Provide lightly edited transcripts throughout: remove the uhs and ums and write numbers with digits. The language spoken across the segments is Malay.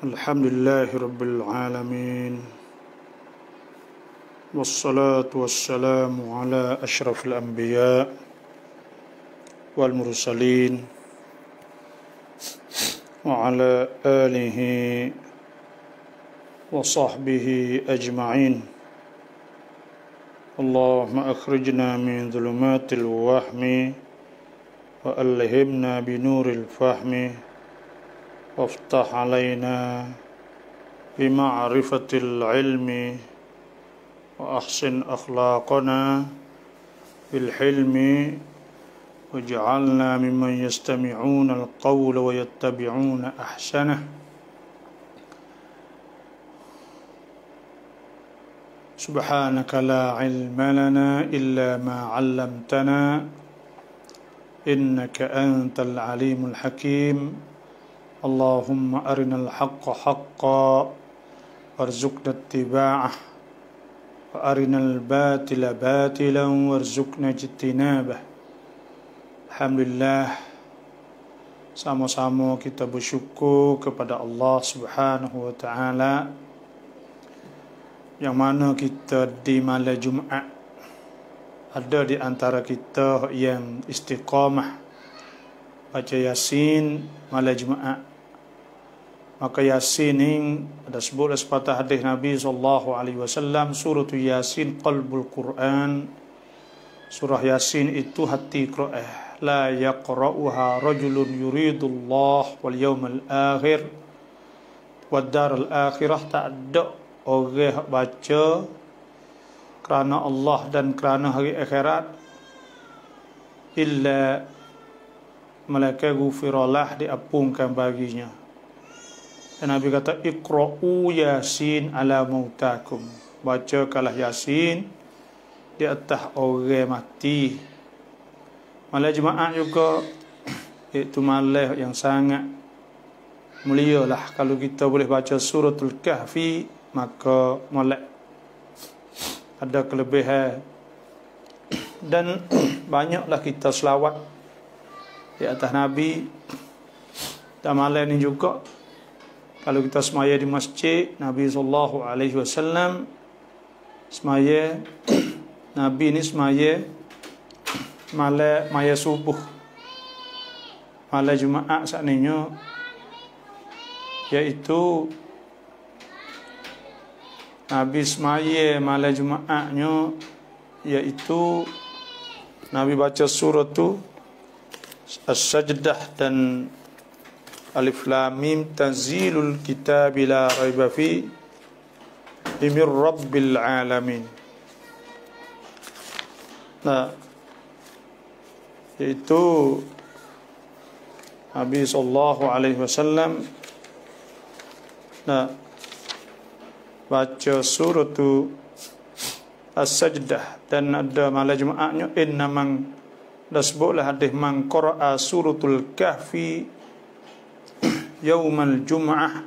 Alhamdulillahi Rabbil Alamin. Wassalatu wassalamu ala ashrafil anbiya wal mursalin wa ala alihi wa sahbihi ajma'in. Allahumma akhrijna min dhulumatil wahmi wa alhimna binuril fahmi وافتح علينا بمعرفة العلم وأحسن أخلاقنا بالحلم واجعلنا ممن يستمعون القول ويتبعون أحسنه سبحانك لا علم لنا إلا ما علمتنا إنك أنت العليم الحكيم اللهم أرنا الحق حقا وارزقنا اتباعه وأرنا الباطل باطلا وارزقنا اجتنابه. Alhamdulillah, sama-sama kita bersyukur kepada Allah Subhanahu wa taala yang mana kita di malam Jumaat ada di antara kita yang istiqamah baca Yasin malam Jumaat. Maka Yasin ini ada sebut sepatah hadis Nabi SAW, surah Yasin qalbul Quran. Surah Yasin itu hati Quran. La yaqra'uha rajulun yuridullah wal yawmal akhir wad darul akhirah. Tak ada orang baca kerana Allah dan kerana hari akhirat illa malaikat ghufiralah, diampunkan baginya. Dan Nabi kata iqra'u Yasin ala mautakum, bacakanlah Yasin di atas orang mati. Malam Jumaat juga itu malam yang sangat mulia lah. Kalau kita boleh baca suratul Kahfi, maka malam ada kelebihan. Dan banyaklah kita selawat di atas Nabi. Dan malam ini juga kalau kita semaya di masjid, Nabi SAW semaya, Nabi ini semaya malam subuh, malam Jumaat saatnya, iaitu Nabi semaya malam Jumaatnya, iaitu Nabi baca surah tu As-Sajdah dan Alif Lam Mim tanzilul kitab la raiba fi min rabbil alamin. Nah, itu Nabi SAW baca surah tu As-Sajdah. Dan ada malam Jumaatnya inna man, dasbutlah hadis man qara'a suratul Kahfi yaumal Jum'ah,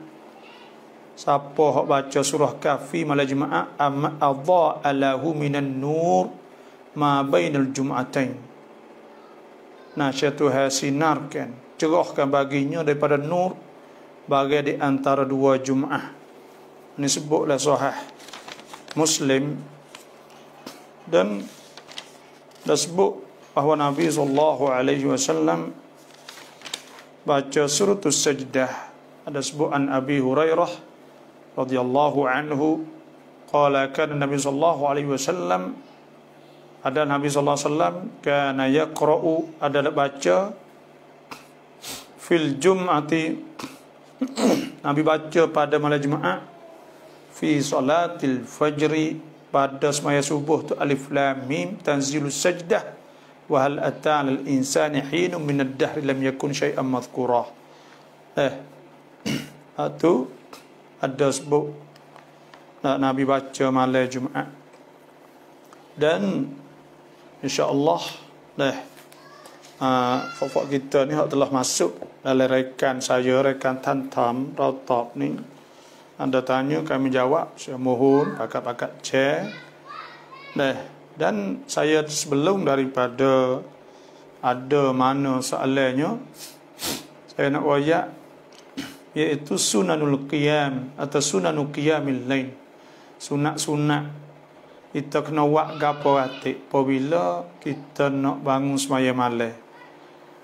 siapa hok baca surah Kahfi malam Jumaat, amma adha'a lahu minan nur ma bainal jum'atain. Nah, syaitu sinarkan, cerahkan baginya daripada nur bagi di antara dua Jumaat. Ini sebutlah sahih Muslim. Dan dah sebut bahawa Nabi SAW baca surah As-Sajdah. Ada sebutan Abi Hurairah radhiyallahu anhu qala kana Nabi sallallahu alaihi wasallam, ada Nabi sallallahu alaihi wasallam kana yaqra'u, adalah baca fil jum'ati Nabi baca pada malam Jumaat fi salatil fajri, pada semaya subuh tu Alif Lam Mim tanzilus sajdah wa hal ata 'alal insani hinun min ad-dahr lam yakun syai'an madhkura. Itu ada sebut Nabi baca malam Jumaat. Dan insya-Allah fak kita ni telah masuk dalam rekan saya, rekan Tantam Ratab ni. Anda tanya kami jawab, saya mohon pakat-pakat share. Dan saya sebelum daripada ada mana soalannya, saya nak wayak iaitu sunanul qiyam atau sunanul qiyamil lain. Sunat-sunat kita kena buat gapo atik apabila kita nak bangun semaya malam.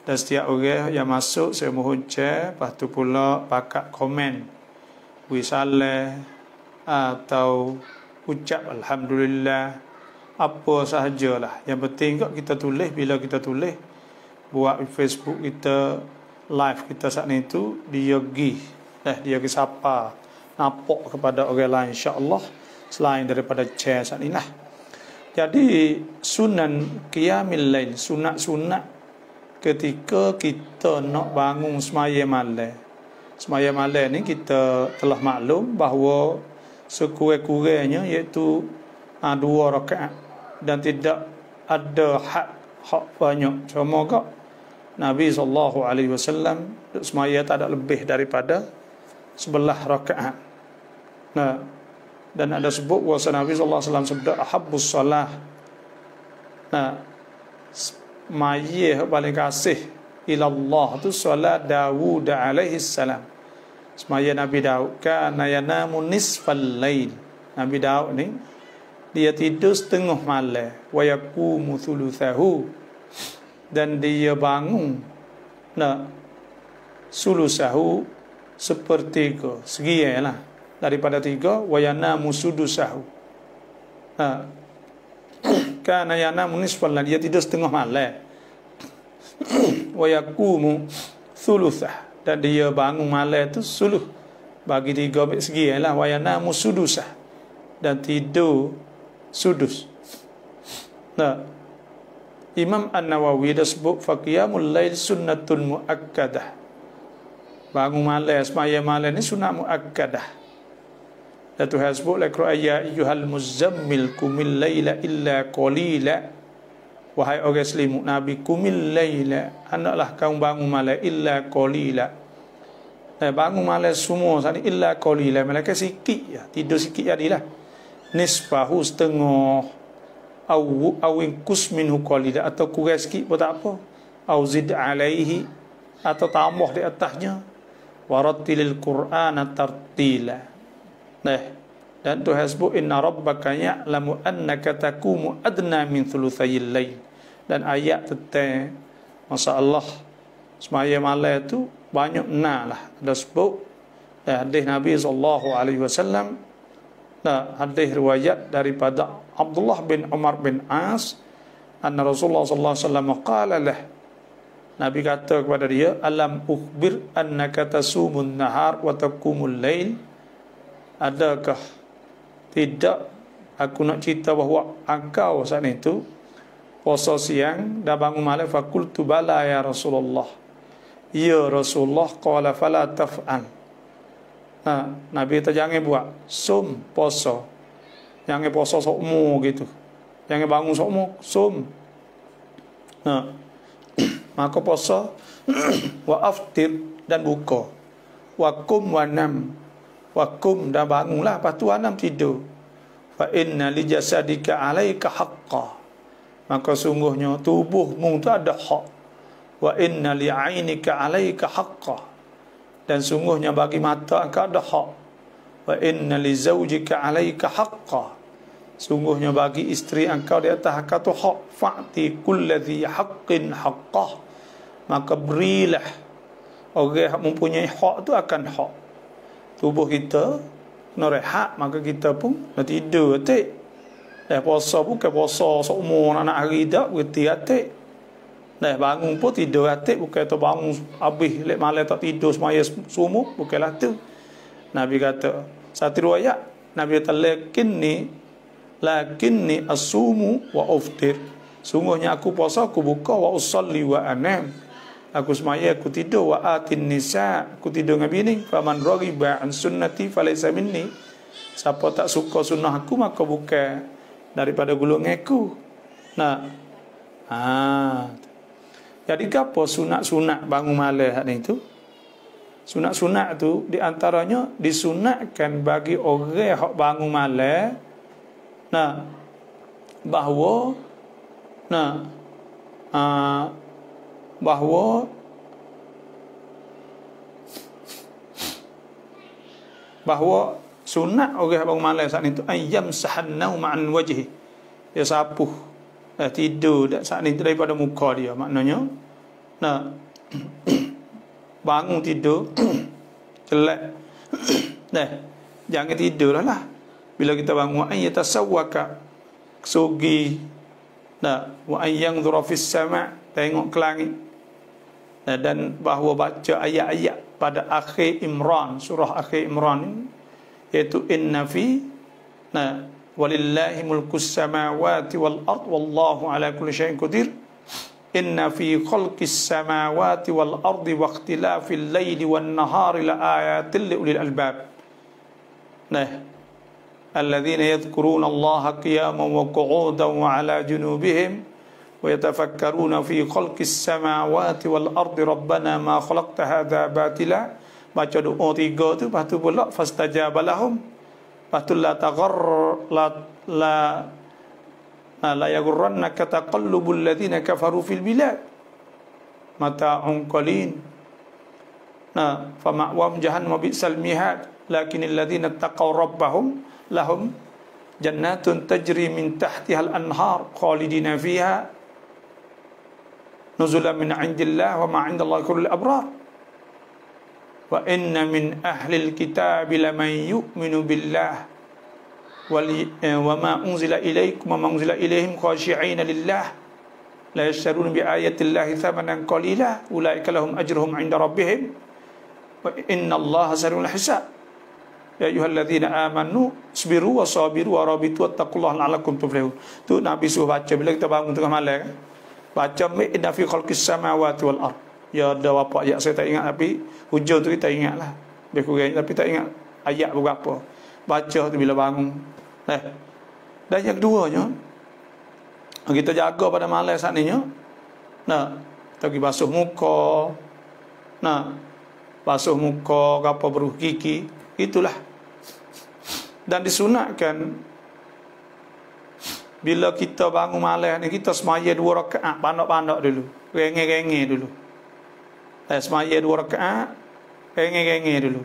Dan setiap orang yang masuk saya mohon share, lepas tu pula pakat komen wisalah atau ucap alhamdulillah, apa sahajalah. Yang penting kok kita tulis, bila kita tulis buat Facebook kita, live kita saat ni tu, dia dia sapa nampak kepada orang lain, insya-Allah, selain daripada share saat ni lah. Jadi sunan qiyamil lail, sunat-sunat ketika kita nak bangun semaya malam. Semaya malam ni kita telah maklum bahawa sekurang-kurangnya iaitu 2 rakaat dan tidak ada hak banyak. Cuma kak Nabi SAW semaya tak ada lebih daripada 11 rakaat. Nah, dan ada sebut wasa Nabi SAW sebut ahabbus salah. Nah, semaya paling kasih ilallah tu solat Dawud alaihi salam. Semaya Nabi Daud kana yanamu nisfal lail. Nabi Daud ni dia tidur setengah malam, wa yaqumu thuluthahu, dan dia bangun sulusahu, sepertiga, segialah daripada 3, wa yanamu sudusahu. Kana yanamu nisfal lail, dia tidur setengah malam. Wa yaqumu thuluthah, dan dia bangun malam tu suluh, bagi 3 segi lah. Wa yanamu sudusah, dan tidur sudus. Imam An-Nawawi dah sebut faqiyamul lail sunnatun muakkadah. Bangun malam semaya malam ni sunat muakkadah. Dan Tuhan sebut la ya ayyuhal muzammil qumil laila illa qalila. Wahai orang selimut Nabi, kumil laila, hendaklah kamu bangun malam illa qalila. Bangun malam semua sani illa qalila, malaikat sikit ya, tidur sikit jadilah. Nisfahu, setengah, awin kus minhu qalila, atau kurang sikit pun tak apa. Au zid alaihi, atau tambah di atasnya. Warattilil Qur'ana tartila. Dan Tuhan sebut inna rabbaka ya'lamu annaka taqumu adna min thuluthayil lail. Dan ayat tentang masalah semaya malam tu banyak lah. Ada sebut hadis Nabi SAW, hadis riwayat daripada Abdullah bin Umar bin As, anna Rasulullah SAW qala lah, Nabi kata kepada dia, alam ukhbir annaka tasumun nahar wa taqumul lail. Adakah tidak aku nak cerita bahawa engkau saat itu puasa siang dan bangun malam? Fakultu bala ya Rasulullah. Ya Rasulullah. Qala fala taf'al. Nabi kata jangan buat. Sum, puasa. Jangan puasa sokmu gitu. Jangan bangun sokmu, sum. Maka puasa wa aftir, dan buka. Wa kum wa nam. Wakum, dan bangunlah, lepas tu anam tidur. Fa inna li jasadika alaika haqqa, maka sungguhnya tubuhmu tu ada hak. Wa inna li ainika alaika haqqa, dan sungguhnya bagi mata engkau ada hak. Wa inna li zawjika alaika haqqa, sungguhnya bagi isteri engkau di atas engkau tu hak. Fa'ti kulladhi haqqin haqqah, maka berilah orang yang mempunyai hak tu akan hak. Tubuh kita nak rehat, maka kita pun nak tidur atik. Puasa bukan puasa seumur anak hari tak, berhenti atik. Bangun pun tidur atik, bukan tu bangun habis lek malam tak tidur semaya semua, bukanlah tu. Nabi kata satu riwayat, Nabi kata lakinni asumu wa uftir, sungguhnya aku puasa, aku buka, wa usalli wa anam, aku semaya, aku tidur, wa atin nisa, aku tidur dengan bini. Faman raghiba an sunnati falaysa minni, siapa tak suka sunnah aku maka bukan daripada golongan aku. Jadi apa sunat-sunat bangun malam ni tu? Sunat-sunat tu di antaranya disunatkan bagi orang yang bangun malam bahawa bahawa sunat orang bangun malam saat itu ayyam sahannau ma'an wajhi, dia sapuh tidur saat itu daripada muka dia. Maknanya nah bangun tidur celak nah jangan tidur lah bila kita bangun ayatasawwaka sugi nah wa ayyangzura fis sama', tengok ke langit. Dan bahawa baca ayat-ayat pada akhir Imran, surah akhir Imran ini, iaitu inna fi walillahi mulkus samawati wal ard wallahu ala kulli syai'in qadir, inna fi khalqis samawati wal ardi wa ikhtilafil laili wan nahari la ayatin li ulil albab. Alladzina yadhkuruna Allaha qiyaman wa qu'udan wa ala junubihim wa yatafakkaruna fi khalqis samawati wal ardi rabbana ma khalaqta hadza batila. Baca doa 3 tu, lepas tu pula fastajaba lahum, lepas tu la yaghurrannaka taqallubul ladzina kafaru fil bilad mata'un qalin fa ma'wahum jahannam bi'sal mihad lakinil ladzina taqaw rabbahum lahum jannatun tajri min tahtiha al-anhar khalidina fiha nuzulan min 'indillah wa ma 'indallahi khairul abrar. Wa inna min ahlil kitabi laman yu'minu billah wa ma unzila ilaikum wa ma unzila ilaihim khashi'ina lillah la yashtaruna bi ayatillahi thamanan qalila ulaika lahum ajruhum 'inda rabbihim wa inna Allaha sari'ul hisab. Ya ayyuhalladzina amanu isbiru wa sabiru wa rabitu wattaqullaha la'allakum tuflihun. Tu Nabi suruh baca bila kita bangun tengah malam kan? Baca inna fi khalqis samawati wal ard. Ya ada apa ayat saya tak ingat, tapi hujung tu kita ingatlah. Lebih kurang, tapi tak ingat ayat berapa. Baca tu bila bangun. Dan yang keduanya, kita jaga pada malam saat ni, kita pergi basuh muka, basuh muka, apa beruh gigi, itulah. Dan disunatkan bila kita bangun malam ni, kita semaya 2 rakaat, pandok-pandok dulu, rengeh-rengeh dulu. Semaya 2 rakaat, rengeh-rengeh dulu.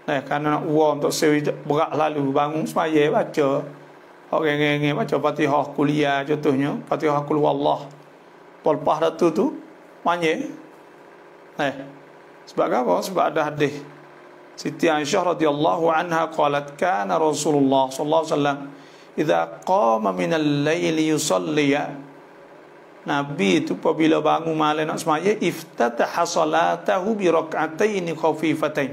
Kerana nak uang untuk berat lalu bangun semaya baca rengeh-rengeh, baca Fatihah kuliah contohnya, Fatihah kul huwallah. Lepas dah tu manja. Sebab apa? Sebab ada hadis Siti Aisyah radhiyallahu anha qalat kana Rasulullah sallallahu alaihi wasallam idza qama min al-laili yusalli. Nabi itu apabila bangun malam nak semaya iftataha salatahu bi rak'ataini khafifatain.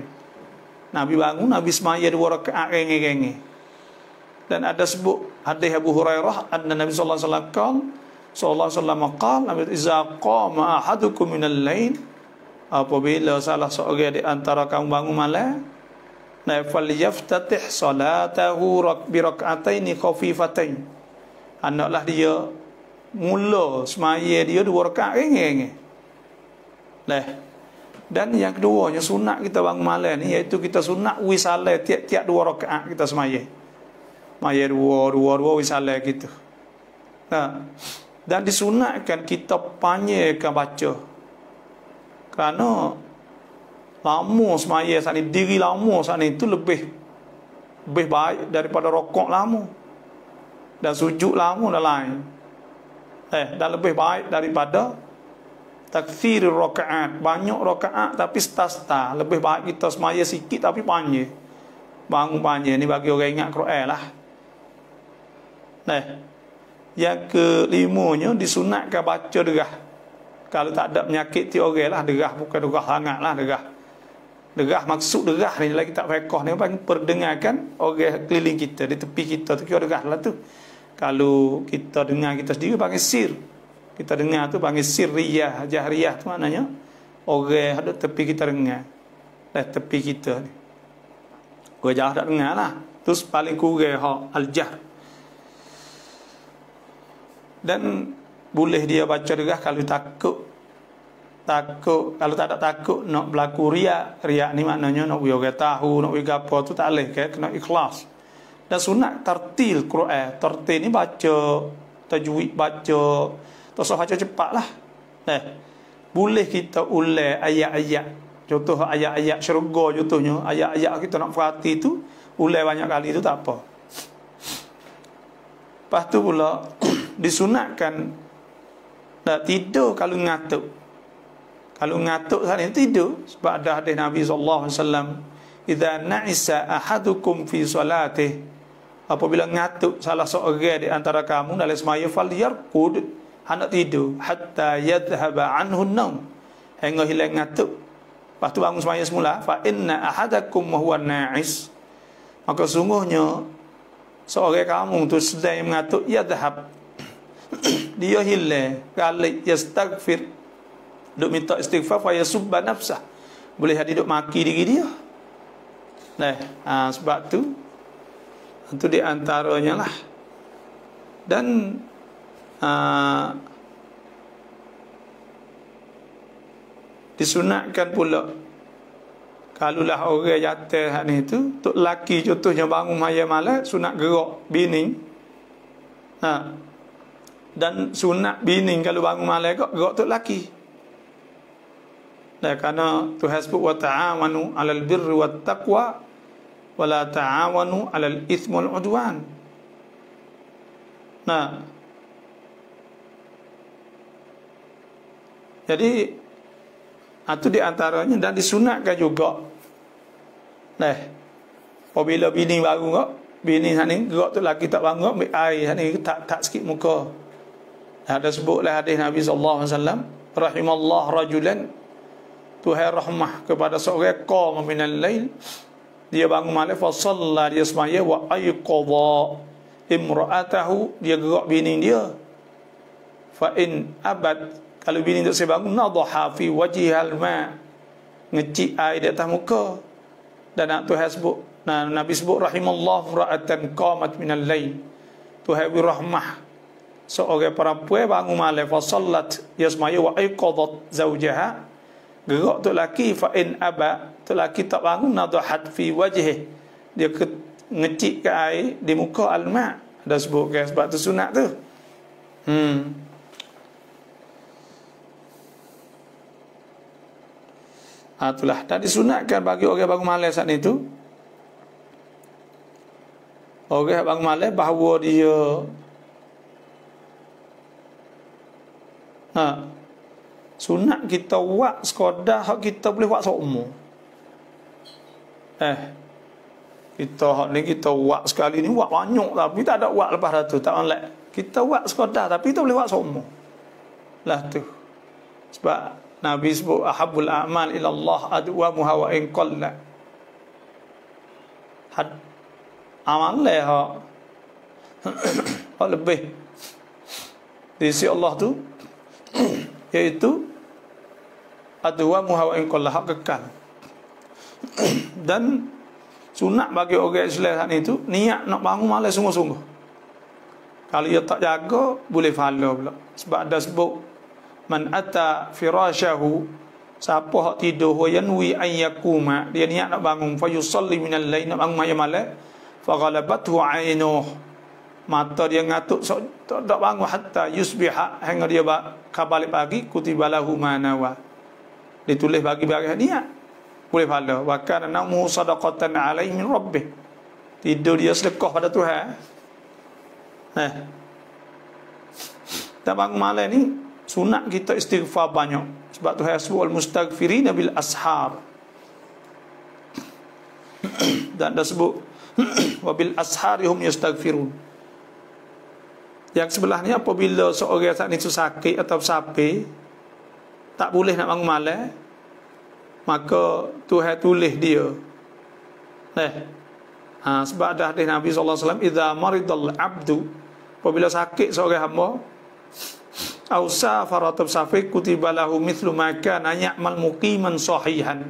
Nabi bangun, Nabi semaya 2 rakaat rengeh-rengeh. Dan ada sebut hadis Abu Hurairah anna Nabi sallallahu alaihi wasallam qala Nabi idza qama ahadukum min al-lail, apabila salah seorang di antara kamu bangun malam, falyaftatih salatahu bi rak'ataini khafifatain. Hendaklah dia mula semaya dia 2 rakaat rengeh-rengeh. Dan yang keduanya sunat kita bangun malam ni, iaitu kita sunat wisalah tiap-tiap 2 rakaat kita semaya. Semaya 2 wisalah gitu. Dan disunatkan kita panjangkan baca. Kerana lama semaya saat ni, diri lama saat ni itu lebih baik daripada rokok lama. Dan sujud lama dah lain. Dan lebih baik daripada takthir rakaat, banyak rakaat tapi stas-stas. Lebih baik kita semaya sikit tapi panjang. Bangun panjang ni bagi orang ingat Quran lah. Yang kelimanya disunatkan baca derah. Kalau tak ada penyakit ti orang lah, derah bukan derah sangat lah, derah maksud derah ni lagi tak fiqh ni perdengarkan orang keliling kita, di tepi kita tu kira derah lah tu. Kalau kita dengar kita sendiri panggil sir. Kita dengar tu panggil sirriyah, jahriyah tu maknanya orang ada tepi kita dengar. Tepi kita ni. Gua jauh tak dengar lah. Terus paling kurang al-jahr. Dan boleh dia baca derah kalau takut, kalau tak ada takut nak berlaku riak. Riak ni maknanya nak biar orang tahu, nak biar apa tu tak boleh, kena ikhlas. Dan sunat tartil Quran. Tartil ni baca tajwid, baca tak usah baca cepat lah. Boleh kita ulang ayat-ayat contoh ayat-ayat syurga, contohnya ayat-ayat kita nak perhati tu ulai banyak kali tu tak apa. Lepas tu pula disunatkan tak tidur kalau ngantuk. Kalau ngantuk saat ni tidur, sebab ada hadis Nabi sallallahu alaihi wasallam, idza na'isa ahadukum fi solatih, apabila ngantuk salah seorang di antara kamu dalam semaya, falyarqud, hendak tidur hatta yadhhaba anhu an-naum, hingga hilang ngantuk. Lepas tu bangun semaya semula, fa inna ahadakum wa huwa na'is, maka sungguhnya seorang kamu tu sedang mengantuk, yadhhab, dia hilang, galik, yastaghfir, duk minta istighfar, fa yasubba nafsah, boleh jadi duk maki diri dia. Sebab tu itu di antaranya lah. Dan disunatkan pula kalulah orang jatuh hak ni tu, tok laki contohnya bangun maya malam, sunat gerak bini. Dan sunat bini kalau bangun malam gerak tok laki. Kerana Tuhan sebut wa ta'awanu 'alal birri wat taqwa wa la ta'awanu 'alal itsmi wal 'udwan. Jadi itu di antaranya, dan disunatkan juga. Apabila bini baru kok, bini ni gerak tu laki tak bangun, ambil air ni tak sikit muka. Ada sebutlah hadis Nabi sallallahu alaihi wasallam, rahimallah rajulan, Tuhan rahmah kepada seorang qama minal lail, dia bangun malam, fa shalla, dia semaya, wa ayqadha imra'atahu, dia gerak bini dia. Fa in abad, kalau bini tak saya bangun, nadha fi wajhihal ma, ngecik air di atas muka. Dan Tuhan sebut, Nabi sebut rahimallahu ra'atan qamat minal lail, Tuhan birahmah seorang perempuan bangun malam, fa sallat, dia semaya, wa ayqadhat zawjaha, gerak tu laki, fa in aba, tu laki tak bangun, nadhat fi wajhi, dia ngecik ke air di muka alma. Ada sebut kan, sebab tu sunat tu. Itulah, dan disunatkan bagi orang bangun malam saat itu, orang bangun malam bahawa dia sunat kita buat sekadar hak kita boleh buat seumur. Kita hak ni kita buat sekali ni buat banyak, tapi tak ada buat lepas tu, tak oleh. Kita buat sekadar tapi kita boleh buat seumur. Lah tu. Sebab Nabi sebut ahabul a'mal ila Allah adwamuha wa in qalla. Amal hak lebih di sisi Allah tu iaitu adwamuha wa in qalla, hak kekal. Dan sunat bagi orang Islam itu niat nak bangun malam sungguh-sungguh. Kalau dia tak jaga boleh pahala pula. Sebab ada sebut man ata firashahu, siapa hak tidur wa yanwi an yakuma, dia niat nak bangun, fa yusalli minal lail, nak bangun malam, fa ghalabathu ainuh, mata dia ngatuk tak bangun hatta yusbiha, hingga dia balik pagi, kutibalahu manawa, ditulis bagi niat, boleh pahala. Wa kana namu sadaqatan alaihi min rabbih, tidur dia sedekah pada Tuhan. Tak bangun malam ni sunat kita istighfar banyak, sebab Tuhan sebut al-mustaghfirina bil ashar. Dan dah sebut wa bil asharihum yastaghfirun. Yang sebelah ni, apabila seorang saat itu sakit atau sampai tak boleh nak bangun malam, maka Tuhan tulis dia. Sebab ada hadis Nabi sallallahu alaihi wasallam, idza maridal abdu, apabila sakit seorang hamba, au safara tabsafiq kutiba lahu mithlu ma kana ya'mal muqiman sahihan,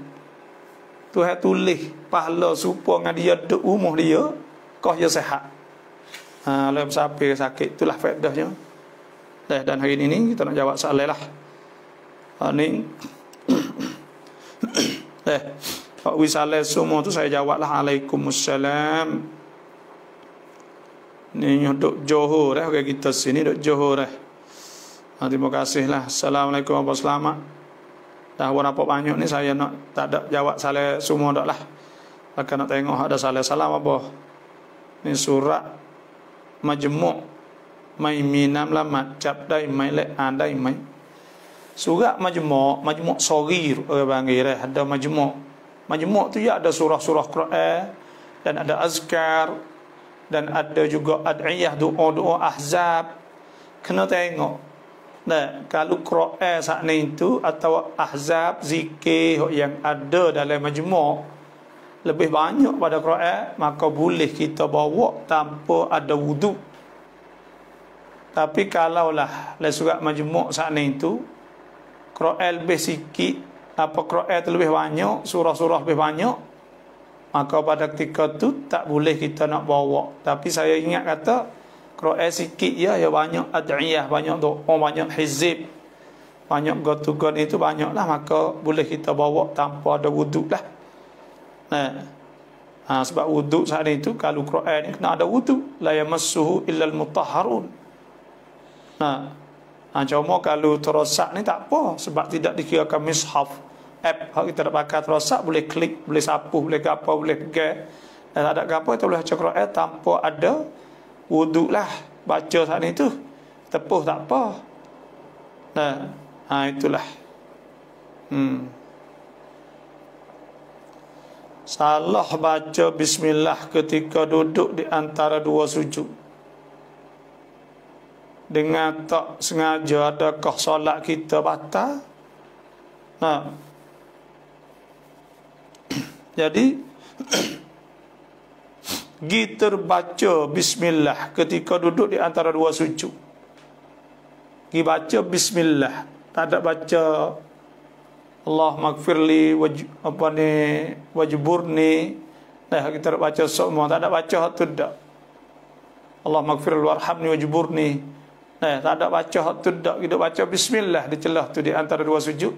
Tuhan tulis pahala serupa dengan dia duduk rumah dia kau dia sihat. Kalau sampai sakit, itulah faedahnya. Dan hari ini kita nak jawab soalan lah. Ni Pak Wisale semua tu saya jawablah Waalaikumsalam. Ni duduk Johor orang kita sini duduk Johor. Terima kasihlah. Assalamualaikum warahmatullahi wabarakatuh. Dah berapa banyak ni saya nak tak ada jawab salah semua dak lah. Akan nak tengok ada salah apa. Ni surat Majmu' mai minam lamat cap dai mai le andai mai. Surat Majmu' Shaghir orang panggil ada Majmu' tu ya ada surah-surah Quran dan ada azkar dan ada juga ad'iyah doa-doa ahzab. Kena tengok. Nah, kalau Quran saat ni itu atau ahzab zikir yang ada dalam Majmu' lebih banyak pada Quran, maka boleh kita bawa tanpa ada wuduk. Tapi kalaulah surat Majmu' saat ni itu Quran lebih sikit, apa Quran tu lebih banyak, surah-surah lebih banyak, maka pada ketika tu tak boleh kita nak bawa. Tapi saya ingat kata Quran sikit ya banyak ad'iyah, banyak doa, banyak hizib, banyak gotugon itu banyaklah, maka boleh kita bawa tanpa ada wuduk lah. Sebab wuduk saat itu kalau Quran ni kena ada wuduk, la yamassuhu illal mutahharun. Cuma kalau terosak ni tak apa, sebab tidak dikirakan mishaf. App kita nak pakai terosak boleh klik, boleh sapu, boleh apa, boleh pegang. Dan tak ada apa kita boleh baca Quran tanpa ada wuduk lah. Baca saat ni tu tepuh tak apa. Itulah. Salah baca bismillah ketika duduk di antara dua sujud. Dengan tak sengaja adakah solat kita batal? Jadi kita baca bismillah ketika duduk di antara dua sujud. Kita baca bismillah, tak ada baca Allah maghfirli wajburni. Kita baca semua, tak ada baca tu dak. Allah maghfirli warhamni wajburni. Tak ada baca tu dak. Kita baca bismillah di celah tu di antara dua sujud.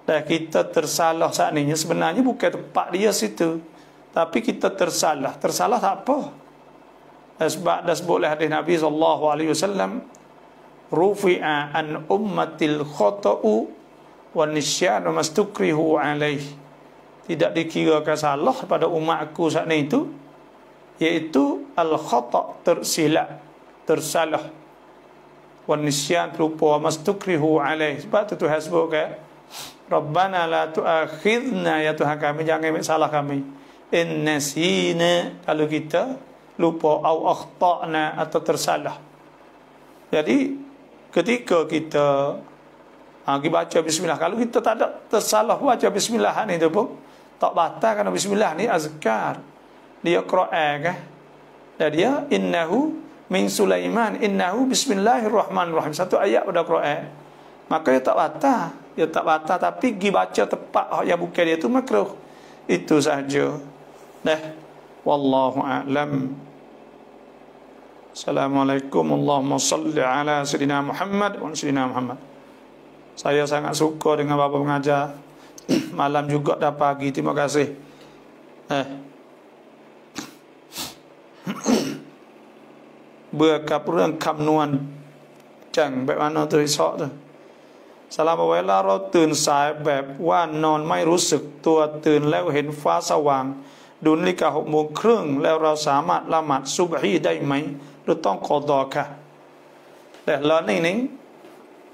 Kita tersalah saat ni sebenarnya bukan tempat dia situ, tapi kita tersalah tak apa. Sebab dah sebut oleh hadis Nabi SAW, rufi'a an ummatil khata'u wa nisyanu mastukrihu alaih. Tidak dikirakan salah pada umatku saat ni itu, iaitu al-khata' tersilap, tersalah, wa nisyan terlupa, mastukrihu alaih. Sebab tu Tuhan sebut kan, Rabbana la tu'akhidna, ya Tuhan kami jangan ambil salah kami, in nasina, kalau kita lupa, au akhta'na, atau tersalah. Jadi ketika kita baca bismillah, kalau kita tak ada tersalah baca bismillah ni tu pun tak batal, kerana bismillah ni azkar, dia Quran kan, dan dia innahu min Sulaiman innahu bismillahirrahmanirrahim, satu ayat pada Quran, maka dia tak batal. Dia tak batal, tapi pergi baca tepat yang bukan dia tu makruh. Itu sahaja. Wallahu a'lam. Assalamualaikum. Allahumma salli ala sayyidina Muhammad wa sayyidina Muhammad. Saya sangat suka dengan bapa mengajar. Malam juga dah pagi. Terima kasih. Berkapurang kamnuan Chang baik mana tu risok tu. สลามเวลาเราตื่นสายแบบว่านอนไม่รู้สึกตัวตื่นแล้วเห็นฟ้าสว่างดูนาฬิกา6:30แล้วเราสามารถละหมาดซุบฮีได้ไหมหรือต้องขอดอค่ะแต่ละนี่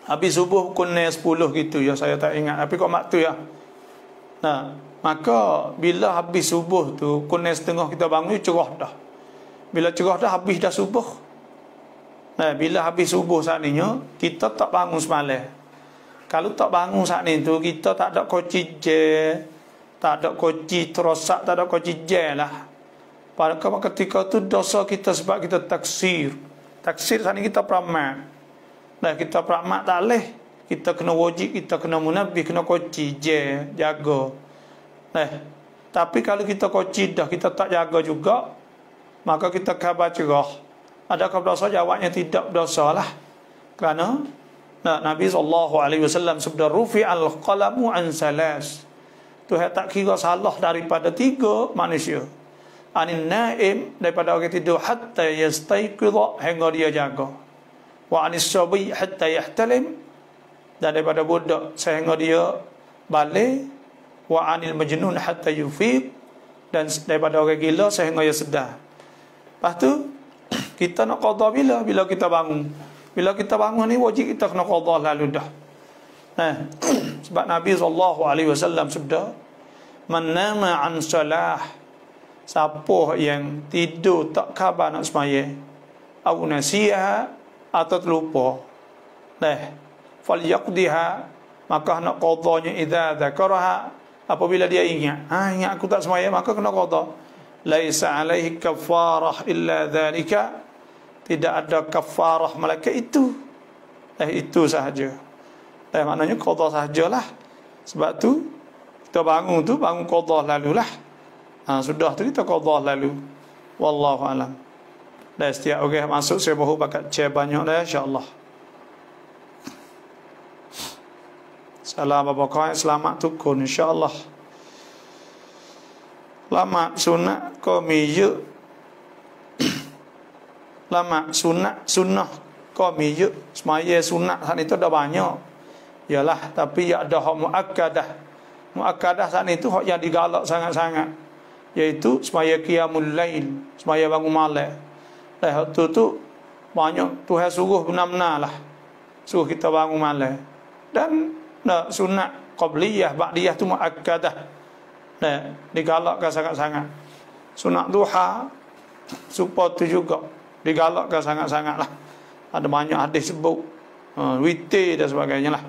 habis subuh pukul 10 gitu ya, saya tak ingat tapi kok waktu ya. Maka bila habis subuh tu pukul 9:30 kita bangun cerah dah. Bila cerah dah habis dah subuh. Bila habis subuh saat ni kita tak bangun semalam. Kalau tak bangun saat ni tu kita tak ada koci je, tak ada koci terosak, tak ada koci je lah. Pada ketika tu dosa kita sebab kita taksir saat ni kita peramat. Kita peramat tak boleh, kita kena wajib, kita kena munabih, kena koci je, jaga. Tapi kalau kita koci dah, kita tak jaga juga, maka kita khabar cerah. Adakah berdosa? Jawabnya tidak berdosa lah. Kerana Nabi SAW sabda rufi'al qalamu an salas. Tuhan tak kira salah daripada 3 manusia. Anin naim, daripada orang tidur, hatta yastayqidha, hingga dia jaga. Wa anis sabi hatta yahtalim, dan daripada budak sehingga dia balik, wa anil majnun hatta yufiq, dan daripada orang gila sehingga dia sedar. Lepas tu kita nak qada bila kita bangun. Bila kita bangun ni wajib kita kena qada lalu dah. Sebab Nabi SAW sabda, man nama an salah, siapa yang tidur tak khabar nak sembahyang, au nasiha atau terlupa, falyaqdiha, maka nak qadanya idza dzakaraha, apabila dia ingat, ingat aku tak sembahyang, maka kena qada. Laisa alaihi kafarah illa dzalika, tidak ada kafarah malaikat itu, itu sahaja. Maknanya qada sahajalah. Sebab tu kita bangun qada lalulah. Sudah tu kita qada lalu. Wallahu alam. Dan setiap orang masuk saya bahu bakat chair banyak dah, insya-Allah. Salam apa selamat tukun insya-Allah. Lama sunat ko miyu. Lama sunnah ko miyu. Semaya sunat saat itu dah banyak. Yalah, tapi ya ada hak muakkadah. Muakkadah saat itu hak yang digalak sangat-sangat, iaitu semaya qiyamul lail, semaya bangun malam. Hak tu banyak Tuhan suruh benar-benar lah, suruh kita bangun malam. Dan sunat qabliyah, ba'diyah tu muakkadah, digalakkan sangat-sangat. Sunat duha supaya tu juga digalakkan sangat-sangat lah. Ada banyak hadis sebut, witir dan sebagainya lah.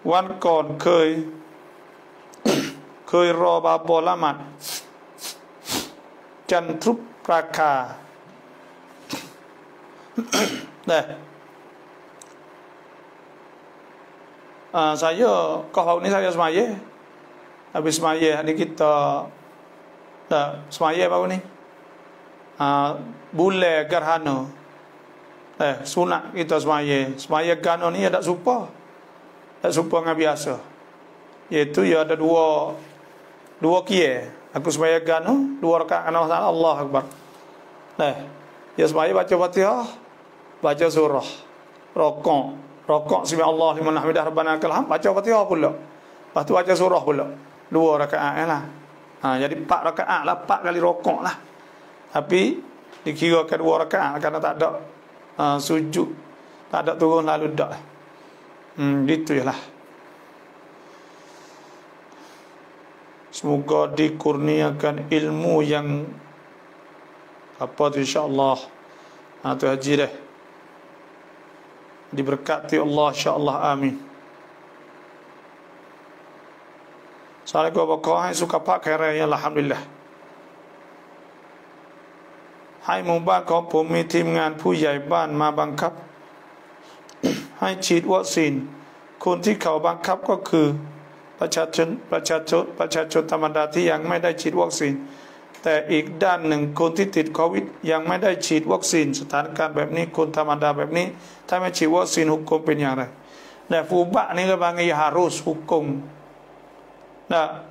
Wan konเคยรอบาบอละหมัดจันทรุปราคา saya kalau ini saya semaya, habis semaya ni kita semaya baru ni bulan gerhana, sunat kita semaya gerhana ni ada supa, tak supa dengan biasa, iaitu ya ada dua kia. Aku semaya gerhana 2 rakaat kerana masalah Allah Akbar. Ya semaya baca Fatihah, baca surah, rokok sami Allah liman hamidah rabbana lakal hamd, baca Fatihah pula, lepas tu baca surah pula, 2 rakaat lah. Jadi 4 rakaat lah, 4 kali rokok lah. Tapi dikirakan 2 rakaat kerana tak ada sujud, tak ada turun lalu dak. Gitu je lah. Semoga dikurniakan ilmu yang apa tu, insya-Allah. Tu haji dah. Diberkati Allah, insya-Allah, amin. Assalamualaikum warahmatullahi wabarakatuh. Suka pak khairnya, alhamdulillah. ให้หมู่บ้านของผมมีทีมงานผู้ใหญ่บ้านมาบังคับ ให้ฉีดวัคซีน คนที่เขาบังคับก็คือประชาชนธรรมดาที่ยังไม่ได้ฉีดวัคซีน แต่อีกด้านหนึ่งคนที่ติดโควิดยังไม่ได้ฉีดวัคซีน สถานการณ์แบบนี้คนธรรมดาแบบนี้ถ้าไม่ฉีดวัคซีนหุกกลมเป็นอย่างไร Nah, fubak ni kebangai harus hukum. Nah,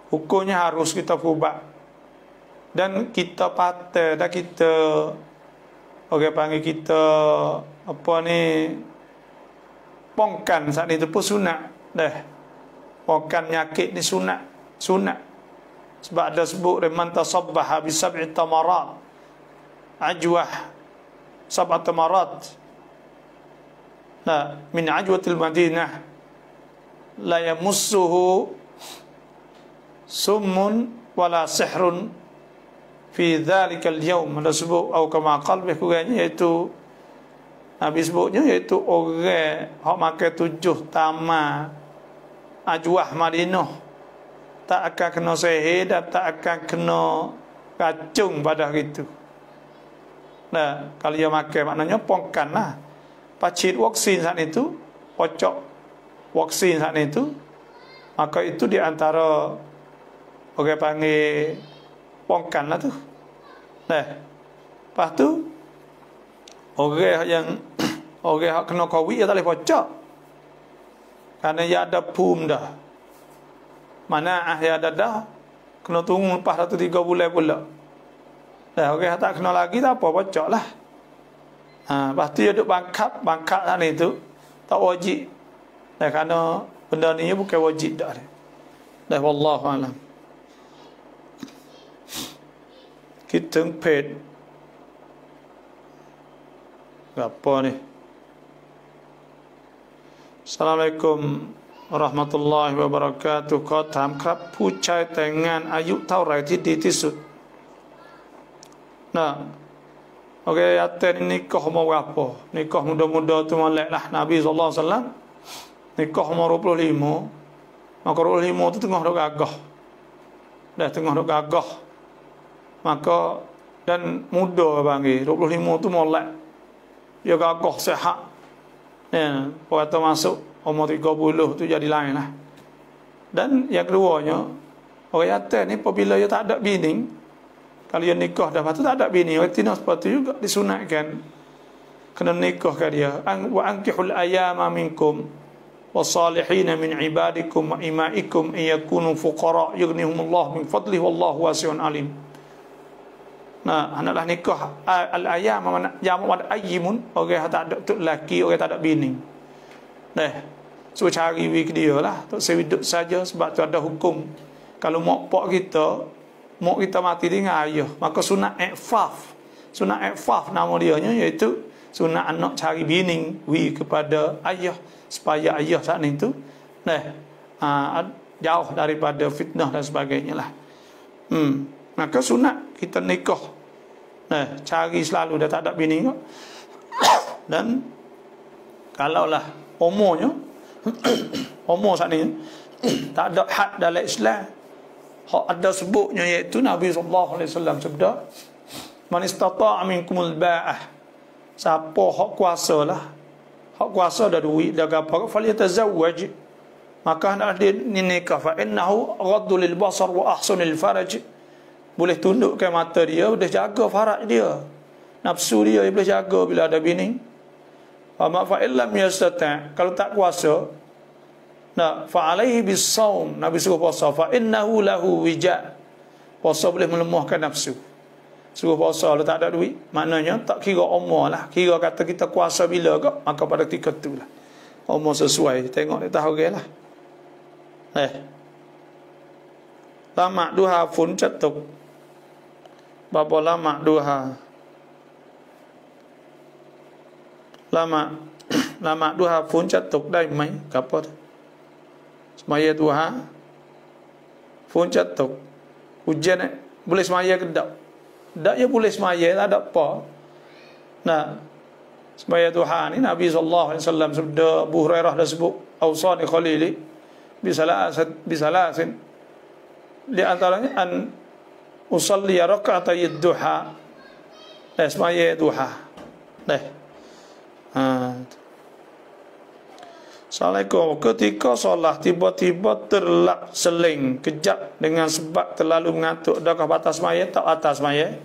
hukumnya harus kita fubak. Dan kita patah, dan kita orang panggil kita apa ni, pongkan saat itu pun sunat dah. Pongkan nyakit ni sunat. Sebab ada sebut man tasabbaha bi sab'i tamarat, ajwah sab'a tamarat. Nah, min ajwatil Madinah la yamussuhu summun wala sihrun fi dzalikal yaum. Ada sebut atau kama qalbih kurangnya, iaitu Nabi sebutnya, iaitu orang hak makan 7 tamar ajwah Madinah tak akan kena sihir dan tak akan kena racun pada hari itu. Nah, kalau dia makan maknanya pongkan lah. Pacit vaksin saat itu, pocok vaksin saat itu, maka itu di antara orang panggil pongkan lah tu. Nah, lepas tu orang yang kena COVID dia tak boleh pocok, kerana dia ada pum dah. Mana dia ada dah, kena tunggu lepas 3 bulan pula. Dah orang tak kena lagi tak apa, bocok lah. Lepas tu dia duduk bangkap sana itu tak wajib. Dah kerana benda ni bukan wajib dah. Dah wallahu alam. Kita pet apa ni? Assalamualaikum warahmatullahi wabarakatuh. ขอถามครับผู้ชายแต่งงานอายุเท่าไหร่ที่ดีที่สุด Nah, okey, atas nikah umur berapa? Nikah muda-muda tu molek lah Nabi SAW. Nikah umur 25. Maka 25 tu tengah duk gagah. Dah tengah duk gagah. Maka dan muda panggil 25 tu molek. Dia gagah sihat. Ya, kata masuk umur 30 tu jadi lain lah. Dan yang keduanya, orang atas ni apabila dia tak ada bini, kalau dia nikah dah lepas tu tak ada bini, tina seperti juga disunatkan kena nikah ke dia. Wa ankihul ayama minkum wasalihin min ibadikum wa imaikum in yakunu fuqara yughnihumullah min fadli wallahu wasi'un alim. Nah, hendaklah nikah al-ayam mana jamak pada ayyimun, orang tak ada tok laki, orang tak ada bini. Dah, so cari wik dia lah, tak sehidup saja sebab tu ada hukum. Kalau mak pak kita mati dengan ayah, maka sunat ifaf nama dia iaitu sunat anak cari bini kepada ayah supaya ayah saat itu jauh daripada fitnah dan sebagainya lah. Maka sunat kita nikah, cari selalu dah tak ada bini. Dan kalaulah umurnya umur saat ini tak ada had dalam Islam, hak ada sebutnya iaitu Nabi SAW sabda, man istata'a minkumul ba'ah, siapa hak kuasa lah, hak kuasa dah duit dah gapo, falyatazawwaj, maka hendaklah dia nikah. Fa innahu ghaddu lil basar wa ahsanul faraj, boleh tundukkan mata dia, boleh jaga faraj dia, nafsu dia boleh jaga bila ada bini. Fa illam yastata', kalau tak kuasa, fa alaihi bis-shaum, Nabi suruh puasa. Fa innahu lahu wija', puasa boleh melemahkan nafsu. Suruh puasa kalau tak ada duit, maknanya tak kira umur lah, kira kata kita kuasa bila ke, maka pada ketika tu lah umur sesuai, tengok dia tahu ke lah. Lama duha pun cetuk, berapa lama duha, lama duha pun cetukได้ไหม kapot semaya duha pun cetuk hujan boleh semaya ke tak? Tak ya boleh semaya, tak ada apa. Nah, semaya duha ni Nabi SAW sabda, Abu Hurairah dah sebut, awsani khalili bisalasin, di antaranya an usalli raka'atay duha, semaya duha. Assalamualaikum. Ketika solat tiba-tiba terlak seling kejap dengan sebab terlalu mengantuk, adakah batas semaya? Tak batas semaya.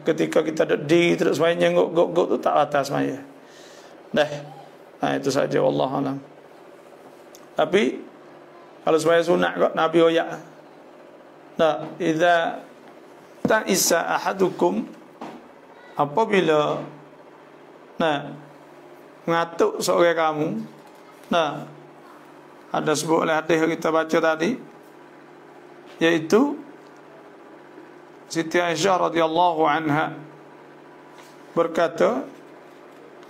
Ketika kita di terus semaya nyenguk-guk tu tak batas semaya. Itu saja, wallahu alam. Tapi kalau semaya sunat kok Nabi oyak. Idza ta'isa ahadukum, apabila mengatuk seorang kamu, ada sebut oleh hadis yang kita baca tadi, iaitu Siti Aisyah radhiyallahu anha berkata,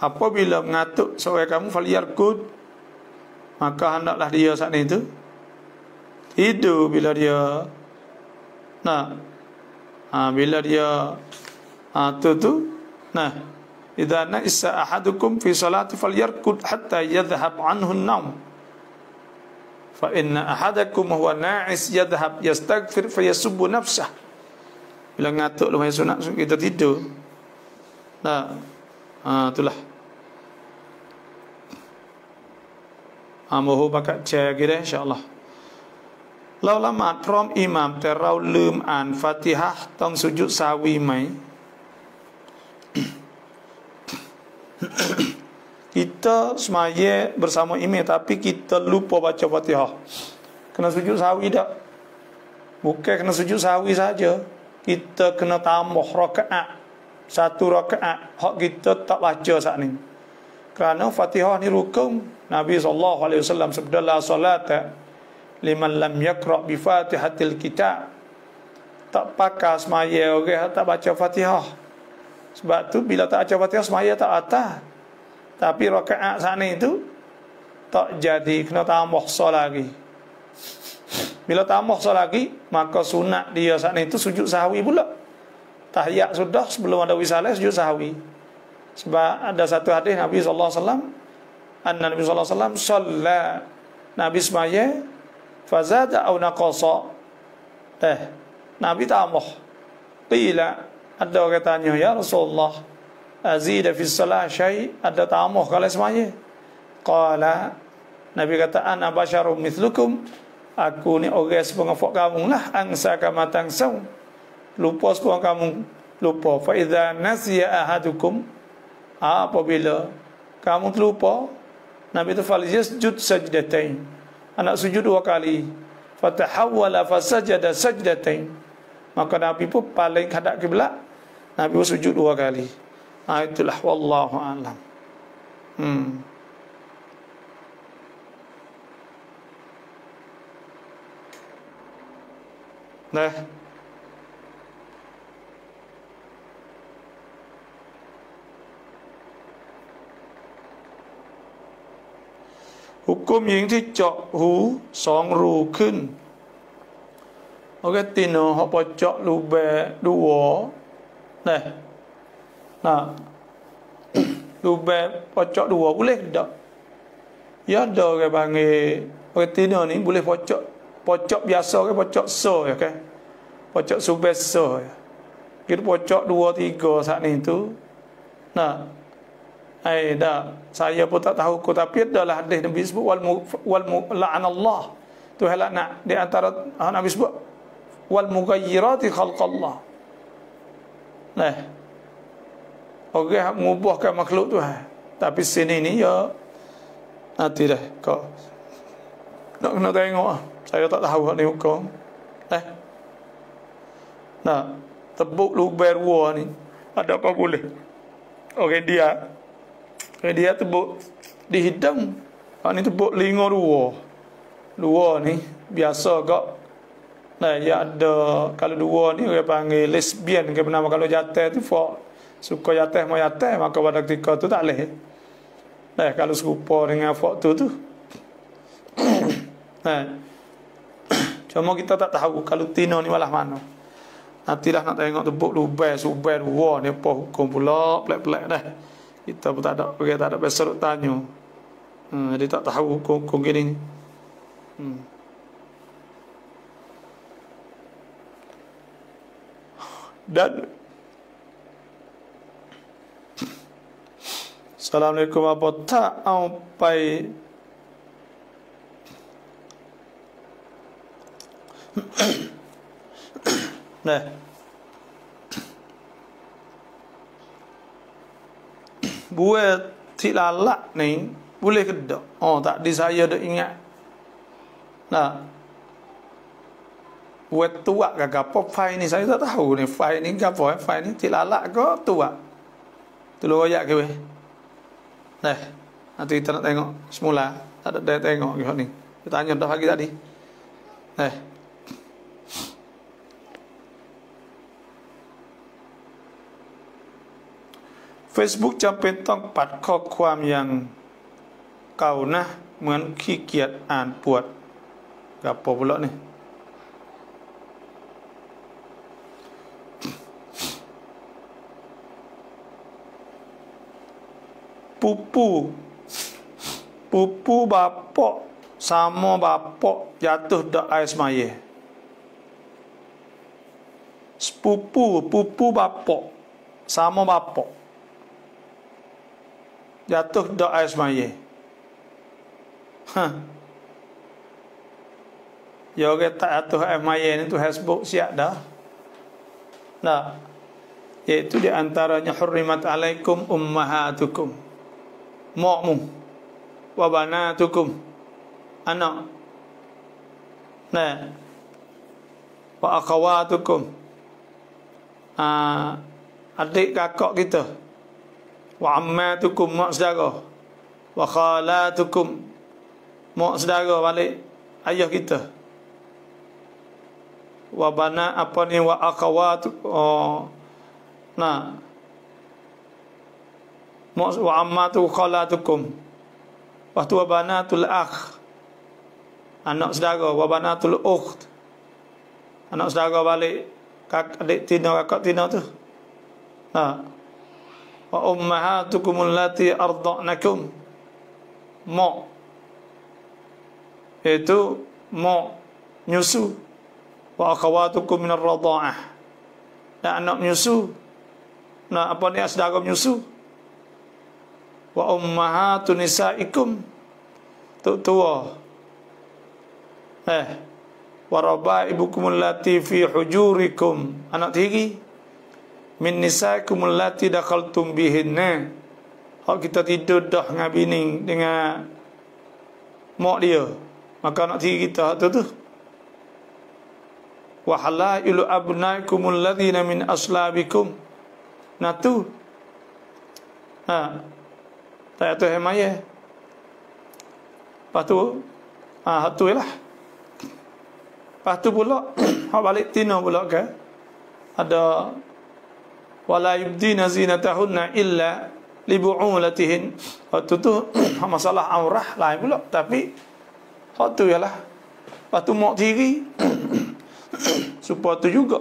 apabila mengatuk seorang kamu, falyarkud, maka hendaklah dia saat itu tidur bila dia bila dia idza na'isa ahadukum fi salati falyarkud hatta yadhhab anhu an-nawm, fa inna ahadakum huwa na'is yadhhab yastaghfir fayasubbu nafsah. Bila ngatuk lumayan sunat kita tidur. Itulah. Mohon pakat share kita insya-Allah. เราละหมาดพร้อมอิหม่ามแต่เราลืมอ่านฟาติฮะห์ต้องสุญูดซาวีไหม Kita semaya bersama imam tapi kita lupa baca Fatihah, kena sujud sahwi tak? Bukan kena sujud sahwi saja, kita kena tambah rakaat. Satu rakaat hak kita tak baca saat ni. Kerana Fatihah ni rukun. Nabi SAW sabda la salata liman lam yaqra bi Fatihatil kitab. Tak pakai semaya orang tak baca Fatihah. Sebab tu bila tak baca Fatihah semaya tak atas. Tapi rakaat saat ni tu tak jadi, kena tambah solat lagi. Bila tambah solat lagi, maka sunat dia saat ni tu sujud sahwi pula. Tahiyat sudah, sebelum ada wisalah sujud sahwi. Sebab ada satu hadis Nabi SAW, Nabi SAW solat, Nabi semaya fazada au naqasa. Nabi tambah. Qila, ada orang tanya, ya Rasulullah, azida fi salat syai', ada tambah kalau semaya? Qala, Nabi kata, ana basyarum mithlukum, aku ni orang sepengafak kamu lah, angsa kama tangsau, lupa sepengah kamu lupa. Fa idza nasiya ahadukum, apabila kamu terlupa, Nabi tu falyasjud sajdatain, anak sujud 2 kali. Fatahawwala fasajada sajdatain, maka Nabi pun paling hadap kiblat, Nabi pun sujud 2 kali. Itulah wallahu a'lam. Nah, hukum หญิงที่เจาะหู2 รูขึ้น Okey tino hok pocok lubang 2. Nah. Lubang pocok 2 boleh tak? Ya ada orang panggil okey tino ni boleh pocok biasa ke pocok so ya ke? Pocok subesa ya. Kita pocok 2 3 saat ni tu. Nah. Dah saya pun tak tahu tapi adalah hadis Nabi sebut wal la'anallah. Tu halak nak di antara Nabi sebut wal mughayyirati khalqallah. Nah. Orang mengubahkan makhluk tu. Tapi sini ni ya nanti dah kau nak kena tengok. Saya tak tahu ni hukum. Nah, tebuk lubang 2 ni ada apa boleh? Dia tebuk di hidung. Ni tebuk lingo 2 ni biasa kak. Nah, ya ada kalau 2 ni orang panggil lesbian ke nama, kalau jatuh tu suka jatuh mau jatuh, maka pada ketika tu tak boleh. Nah, kalau serupa dengan tu nah, cuma kita tak tahu kalau tino ni malah mana. Nantilah nak tengok tebuk lubang subang 2 ni apa hukum pula, pelak-pelak dah. Kita pun tak ada besar tanya. Dia tak tahu hukum gini ni. Dan Assalamualaikum apa tak au pai nah buat tilalak ni boleh ke tak? Tak di saya dah ingat. Nah, buat tuak ke apa fai ni saya tak tahu ni fai ni ke apa. Fai ni tilalak ke tuak? Tolong ayat ke weh. Nah, nanti kita nak tengok semula. Tak ada tengok ke ni. Kita tanya dah pagi tadi. Nah, Facebook จำเป็นต้องปัดข้อความอย่างเก่านะเหมือนขี้เกียจอ่านปวดกับปวดนี่pupu bapak sama bapak jatuh dak air semaya. Pupu bapak sama bapak jatuh dak air semaya. Ya orang tak jatuh air semaya ni tu Facebook siap dah. Nah, iaitu di antaranya hurrimat alaikum ummahatukum, makmu wa banatukum, anak. Nah, wa akhawatukum, adik kakak kita. Wa ammatukum, mak saudara. Wa khalatukum, mak saudara balik ayah kita. Wa bana apa ni, wa akhawat, nah, wa ammatu khalatukum. Wa tu wa banatul akh, anak saudara. Wa banatul ukht, anak saudara balik adik tina, kakak tina tu. Nah, wa ummahatukum allati arda'nakum, mak itu mak nyusu. Wa akhawatukum minar radha'ah, dan anak menyusu. Nah, apa ni, saudara menyusu. Wa ummahatu nisaikum, tua. Wa rabaibukum allati fi hujurikum, anak tiri. Min nisaikum allati dakhaltum bihinna, hak kita tidur dah dengan bini, dengan mak dia, maka anak tiri kita tu. Wa halailu abnaikum alladzina min aslabikum, nah tu. Tak tu hemaya. Lepas tu tu lah. Lepas tu pula hak balik tina pula ke, ada wala yubdina zinatahunna illa libu'ulatihin. Waktu tu masalah aurah lain pula. Tapi waktu ialah waktu mak tiri supaya tu juga.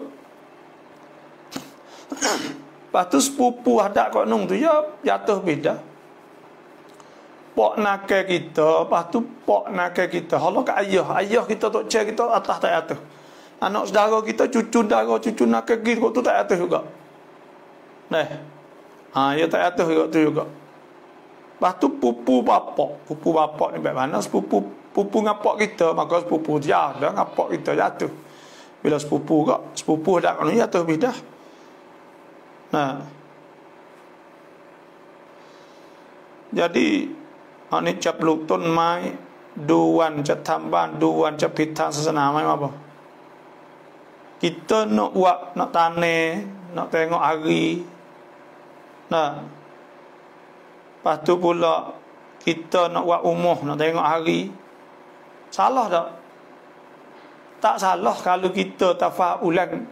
Lepas tu sepupu adak kat nung tu ya jatuh beda. Pak nakal kita, lepas tu pak nakal kita halau kat ayah kita tok cek kita atas tak jatuh. Anak saudara kita, cucu saudara, cucu nakal kita tu tak jatuh juga. Ya tak jatuh juga tu juga. Lepas tu pupu bapak ni baik mana, sepupu ngapak kita, maka sepupu dia dah ngapak kita jatuh. Bila sepupu dah kan jatuh bidah. Jadi ni cap lutun mai duan cap tamban, duan cap pitang sesana mai apa. Kita nak buat, nak tane, nak tengok hari. Lepas tu pula kita nak buat umuh, nak tengok hari. Salah tak? Tak salah kalau kita tafa'ulan.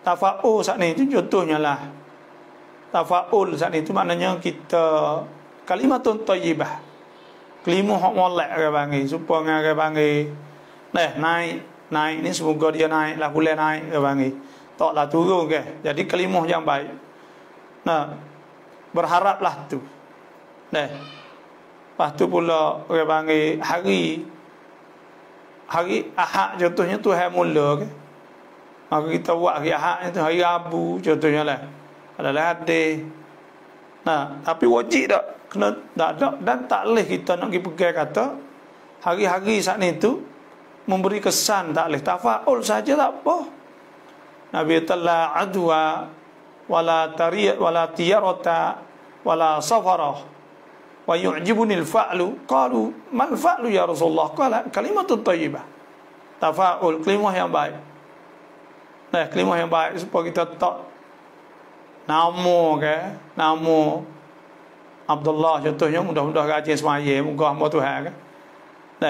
Tafa'ul saat ni tu contohnya lah. Tafa'ul saat ni tu maknanya kita kalimatun thayyibah. Kalimah hak molek ke panggil, supaya ke panggil. Naik ni semoga dia naik lah, boleh naik ke panggil. Taklah turun ke. Jadi kalimah yang baik. Berharaplah tu. Lepas tu pula orang panggil hari Ahad contohnya tu hari mula ke. Maka kita buat hari Ahad itu hari Rabu contohnya lah. Adalah hadis. Tapi wajib tak kena dan tak boleh kita nak pergi pegang kata hari-hari saat ni tu memberi kesan, tak boleh. Tafa'ul saja tak apa. Nabi talla adwa wala tariyat wala tiyarata wala safara wa yu'jibuni al-fa'lu. Qalu mal fa'lu ya Rasulullah? Qala kalimatun thayyibah. Tafa'ul, kalimah yang baik. Kalimah yang baik supaya kita tak nama Abdullah contohnya, mudah-mudah rajin semaya, muka hamba Tuhan kan.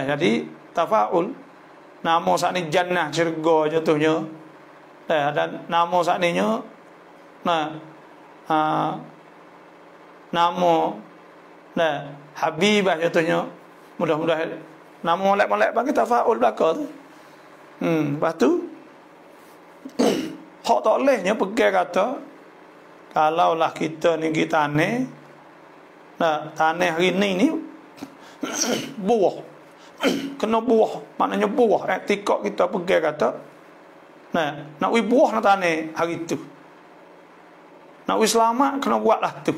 Jadi tafa'ul, nama saat ni jannah, syurga contohnya. Dan nama saat ni nya nama Habibah contohnya, mudah-mudahan nama molek-molek bagi tafa'ul belaka tu. Lepas tu hak tak bolehnya pegang kata kalaulah kita ni kita ni tanah hari ni buah kena buah, maknanya buah etikot kita pegang kata nak wi buah nak tanah hari tu, nak wi selamat kena buatlah tu,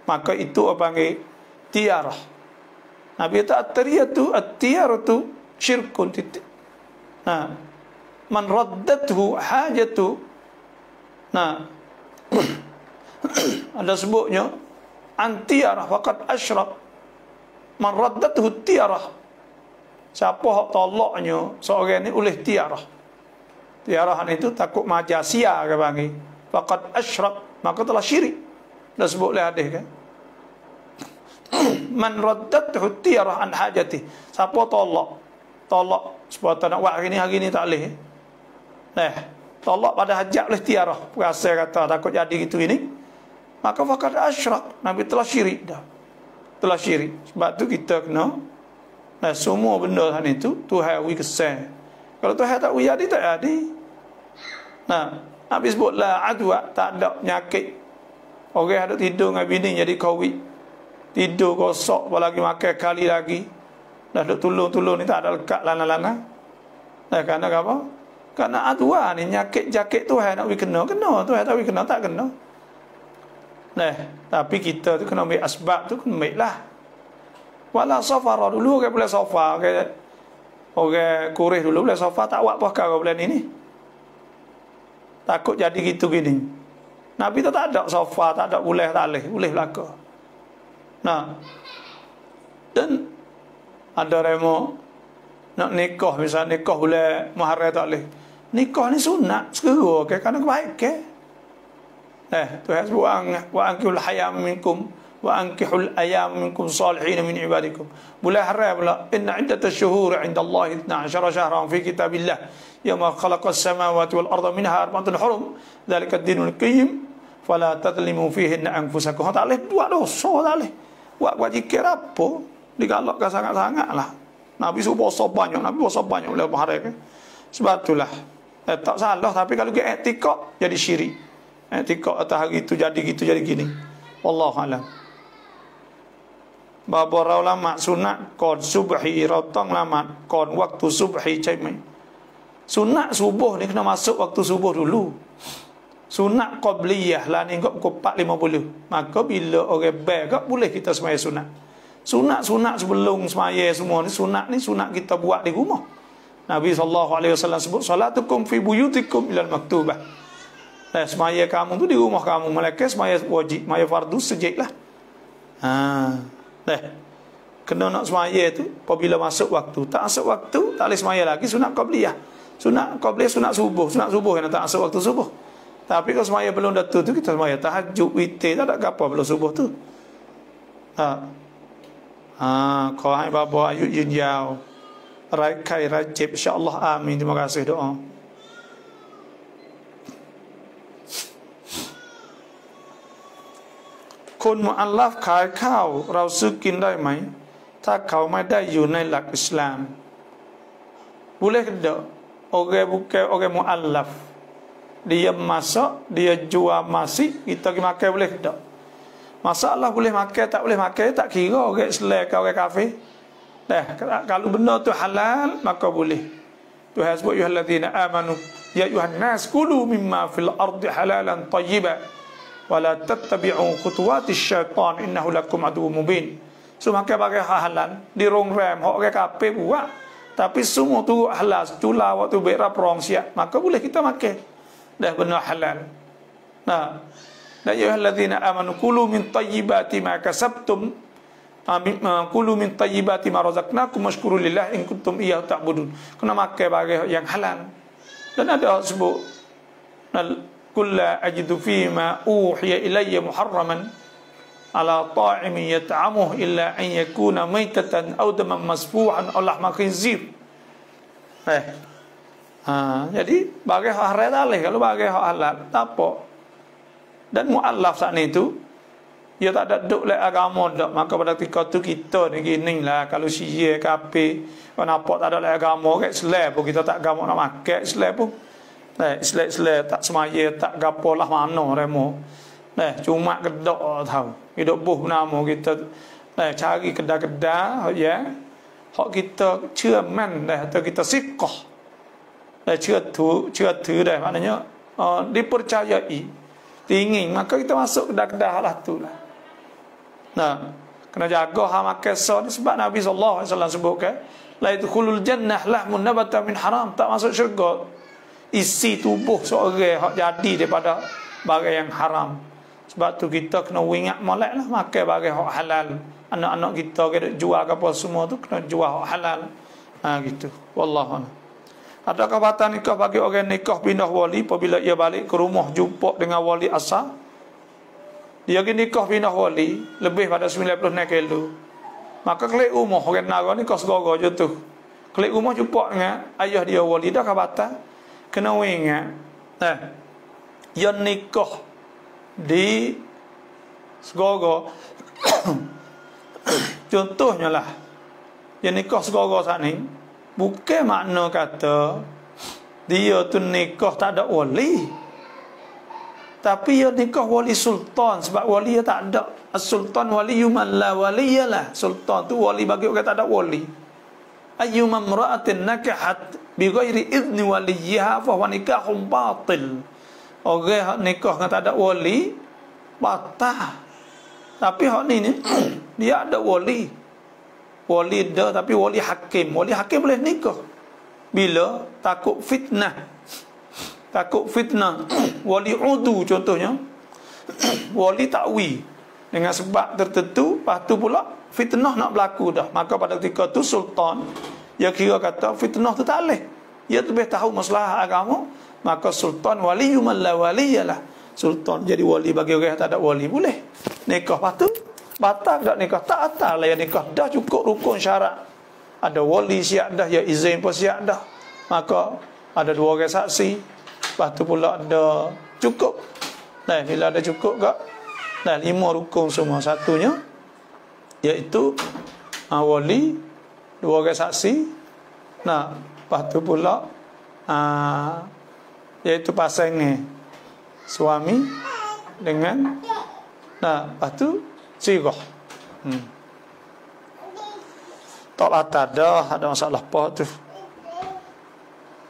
maka itu apa panggil tiarah. Nabi kata at-tiyaratu syirkun titik. Man raddathu hajatu. Ada sebutnya antiyarah faqad asyrak. Man raddathu tiyarah, siapa hak tolaknya seorang ni oleh tiarah. Tiarah itu takut majasia ke panggil. faqad asyrak, maka telah syirik. Dah sebut oleh hadis kan. Man raddathu tiyarah an hajati, siapa tolak sebab tak nak buat hari ni tak boleh. Tolak pada hajat oleh tiarah, rasa kata takut jadi gitu ini, maka faqad asyrak, Nabi telah syirik dah. Telah syirik. Sebab tu kita kena semua benda sana itu Tuhan wi kesan. Kalau Tuhan tak wi jadi tak jadi. Nabi sebut la adwa, tak ada penyakit. Orang ada tidur dengan bini jadi covid. Tidur gosok, apalagi makan kali lagi. Dah duk tulung-tulung ni tak ada lekat lana-lana. Kerana apa? Kerana adwa ni nyakit-jakit Tuhan nak kena Tuhan tak kena tak kena. Tapi kita tu kena ambil asbab tu, kena ambil lah. Wala safara dulu orang boleh safar, orang kurih dulu boleh safar, tak buat apa kau bulan ini. Takut jadi gitu gini. Nabi tu tak ada safar, tak ada boleh belaka. Dan ada remo nak nikah, misalnya nikah boleh mahar tak boleh. Nikah ni sunat segera ke, kerana kebaikan. Tuhan sebut wa ankihul hayam minkum wa ankihul ayam minkum salihin min ibadikum. Boleh haram pula, inna iddatash syuhur 'inda Allah 12 syahran fi kitabillah yawma khalaqas samawati wal arda minha arba'atun hurum dzalika ad-dinul qayyim fala tadlimu fihinna anfusakum. Tak boleh buat dosa, tak boleh buat zikir apa, digalakkan sangat-sangat lah. Nabi suruh puasa banyak, boleh berhari ke. Sebab itulah tak salah, tapi kalau ke etikak jadi syirik. Etikak atas hari itu jadi gitu jadi gini. Wallahu alam. Bapa ulama sunat kon subhi rotong lamat kon waktu subhi cai. Sunat subuh ni kena masuk waktu subuh dulu. Sunat qabliyah lah ni pukul 4.50. Maka bila orang beg boleh kita semaya sunat. Sunat sebelum semaya semua ni sunat kita buat di rumah. Nabi SAW sebut salatukum fi buyutikum ilal maktubah. Semaya kamu tu di rumah kamu, malaikat semaya wajib, semaya fardu sejid lah. Kena nak semaya tu apabila masuk waktu. Tak masuk waktu tak boleh semaya lagi sunat qabliyah. Sunat qabliyah sunat subuh yang tak masuk waktu subuh. Tapi kalau semaya belum datu tu kita semaya tahajud, witir, tak ada apa belum subuh tu. Kau hai bapa ayut yin yao. Kai rajib insya-Allah, amin. Terima kasih doa.คนมุอัลลัฟขายข้าวเราซื้อกินได้ไหมถ้าเขาไม่ได้อยู่ในหลักอิสลาม boleh tidak orang muallaf dia masak, dia jual masih kita pergi makan, boleh tidak? Masalah boleh makan tak boleh makan tak kira orang Islam ke orang kafir. Kalau benda tu halal maka boleh. Tuhan sebut ya allazina amanu ya ayuhan nas kulu mimma fil ardi halalan tayyiban wa la tattabi'u khutuwatis syaitan innahu lakum aduwwum mubin. So makan bagi halal di rongrem orang kafir buat, tapi semua tu halal, cula waktu berap rong siap, maka boleh kita makan. Dah benar halal. Dan ya allazina amanu kulu min tayyibati ma kasabtum kulu min tayyibati ma razaqnakum washkuru lillah in kuntum iyyahu ta'budun. Kena makan bagi yang halal. Dan ada sebut qul la ajidu fi ma uhiya ilayya muharraman ala ta'imin yat'amuhu illa an yakuna maytatan aw daman masfuhan aw lahma khinzir. Jadi bagi hak halal dalih, kalau bagi hak halal tak apa. Dan muallaf saat ni tu dia tak ada duk le agama dak, maka pada ketika tu kita ni gini lah, kalau Syiah kafir kenapa tak ada le agama kat Islam pun kita tak agama nak makan Islam pun. Islam tak semaya tak gapo lah mana remo. Cuma kedok tahu. Hidup buh nama kita cari kedai-kedai ya. Hak kita chưa man atau kita siqah. Chưa tu dah maknanya dipercayai, tinggi, maka kita masuk kedai-kedai lah tu lah. Kena jaga hak makan so ni, sebab Nabi SAW sebutkan la yadkhulul jannah lahmun nabata min haram, tak masuk syurga isi tubuh seorang hak jadi daripada barang yang haram. Sebab tu kita kena ingat molek lah makan barang hak halal. Anak-anak kita kena jual apa semua tu kena jual hak halal. Gitu. Wallahu a'lam. Adakah batal nikah bagi orang nikah pindah wali apabila ia balik ke rumah jumpa dengan wali asal? Dia pergi nikah pindah wali lebih pada 90 kilo. Maka klik rumah orang nara nikah segera je tu. Klik rumah jumpa dengan ayah dia wali, dah batal. Kena ingat. Yang nikah di segera contohnya lah, yang nikah segera saat ni bukan makna kata dia tu nikah tak ada wali, tapi dia nikah wali sultan. Sebab wali dia tak ada. Sultan wali man la waliyalah. Sultan tu wali bagi orang tak ada wali. Ayyuma imra'atin nakahat bighairi idzni waliyiha fa huwa nikahun batil. Orang nikah dengan tak ada wali batal. Tapi hak ni dia ada wali. Wali dah, tapi wali hakim. Wali hakim boleh nikah bila takut fitnah. Takut fitnah. Wali udu contohnya. Wali takwi dengan sebab tertentu, lepas tu pula fitnah nak berlaku dah. Maka pada ketika tu sultan, dia kira kata fitnah tu tak boleh. Dia lebih tahu masalah agama. Maka sultan wali man la waliyalah. Sultan jadi wali bagi orang yang tak ada wali boleh nikah. Lepas tu batal tak nikah? Tak batal lah yang nikah. Dah cukup rukun syarat. Ada wali siap dah, ya izin pun siap dah. Maka ada 2 orang saksi. Lepas tu pula ada cukup. Nah, bila ada cukup kak, nah 5 rukun semua. Satunya iaitu wali, 2 orang saksi. Nah, lepas tu pula iaitu pasangan suami dengan lepas tu sirah. Tak ada masalah apa tu.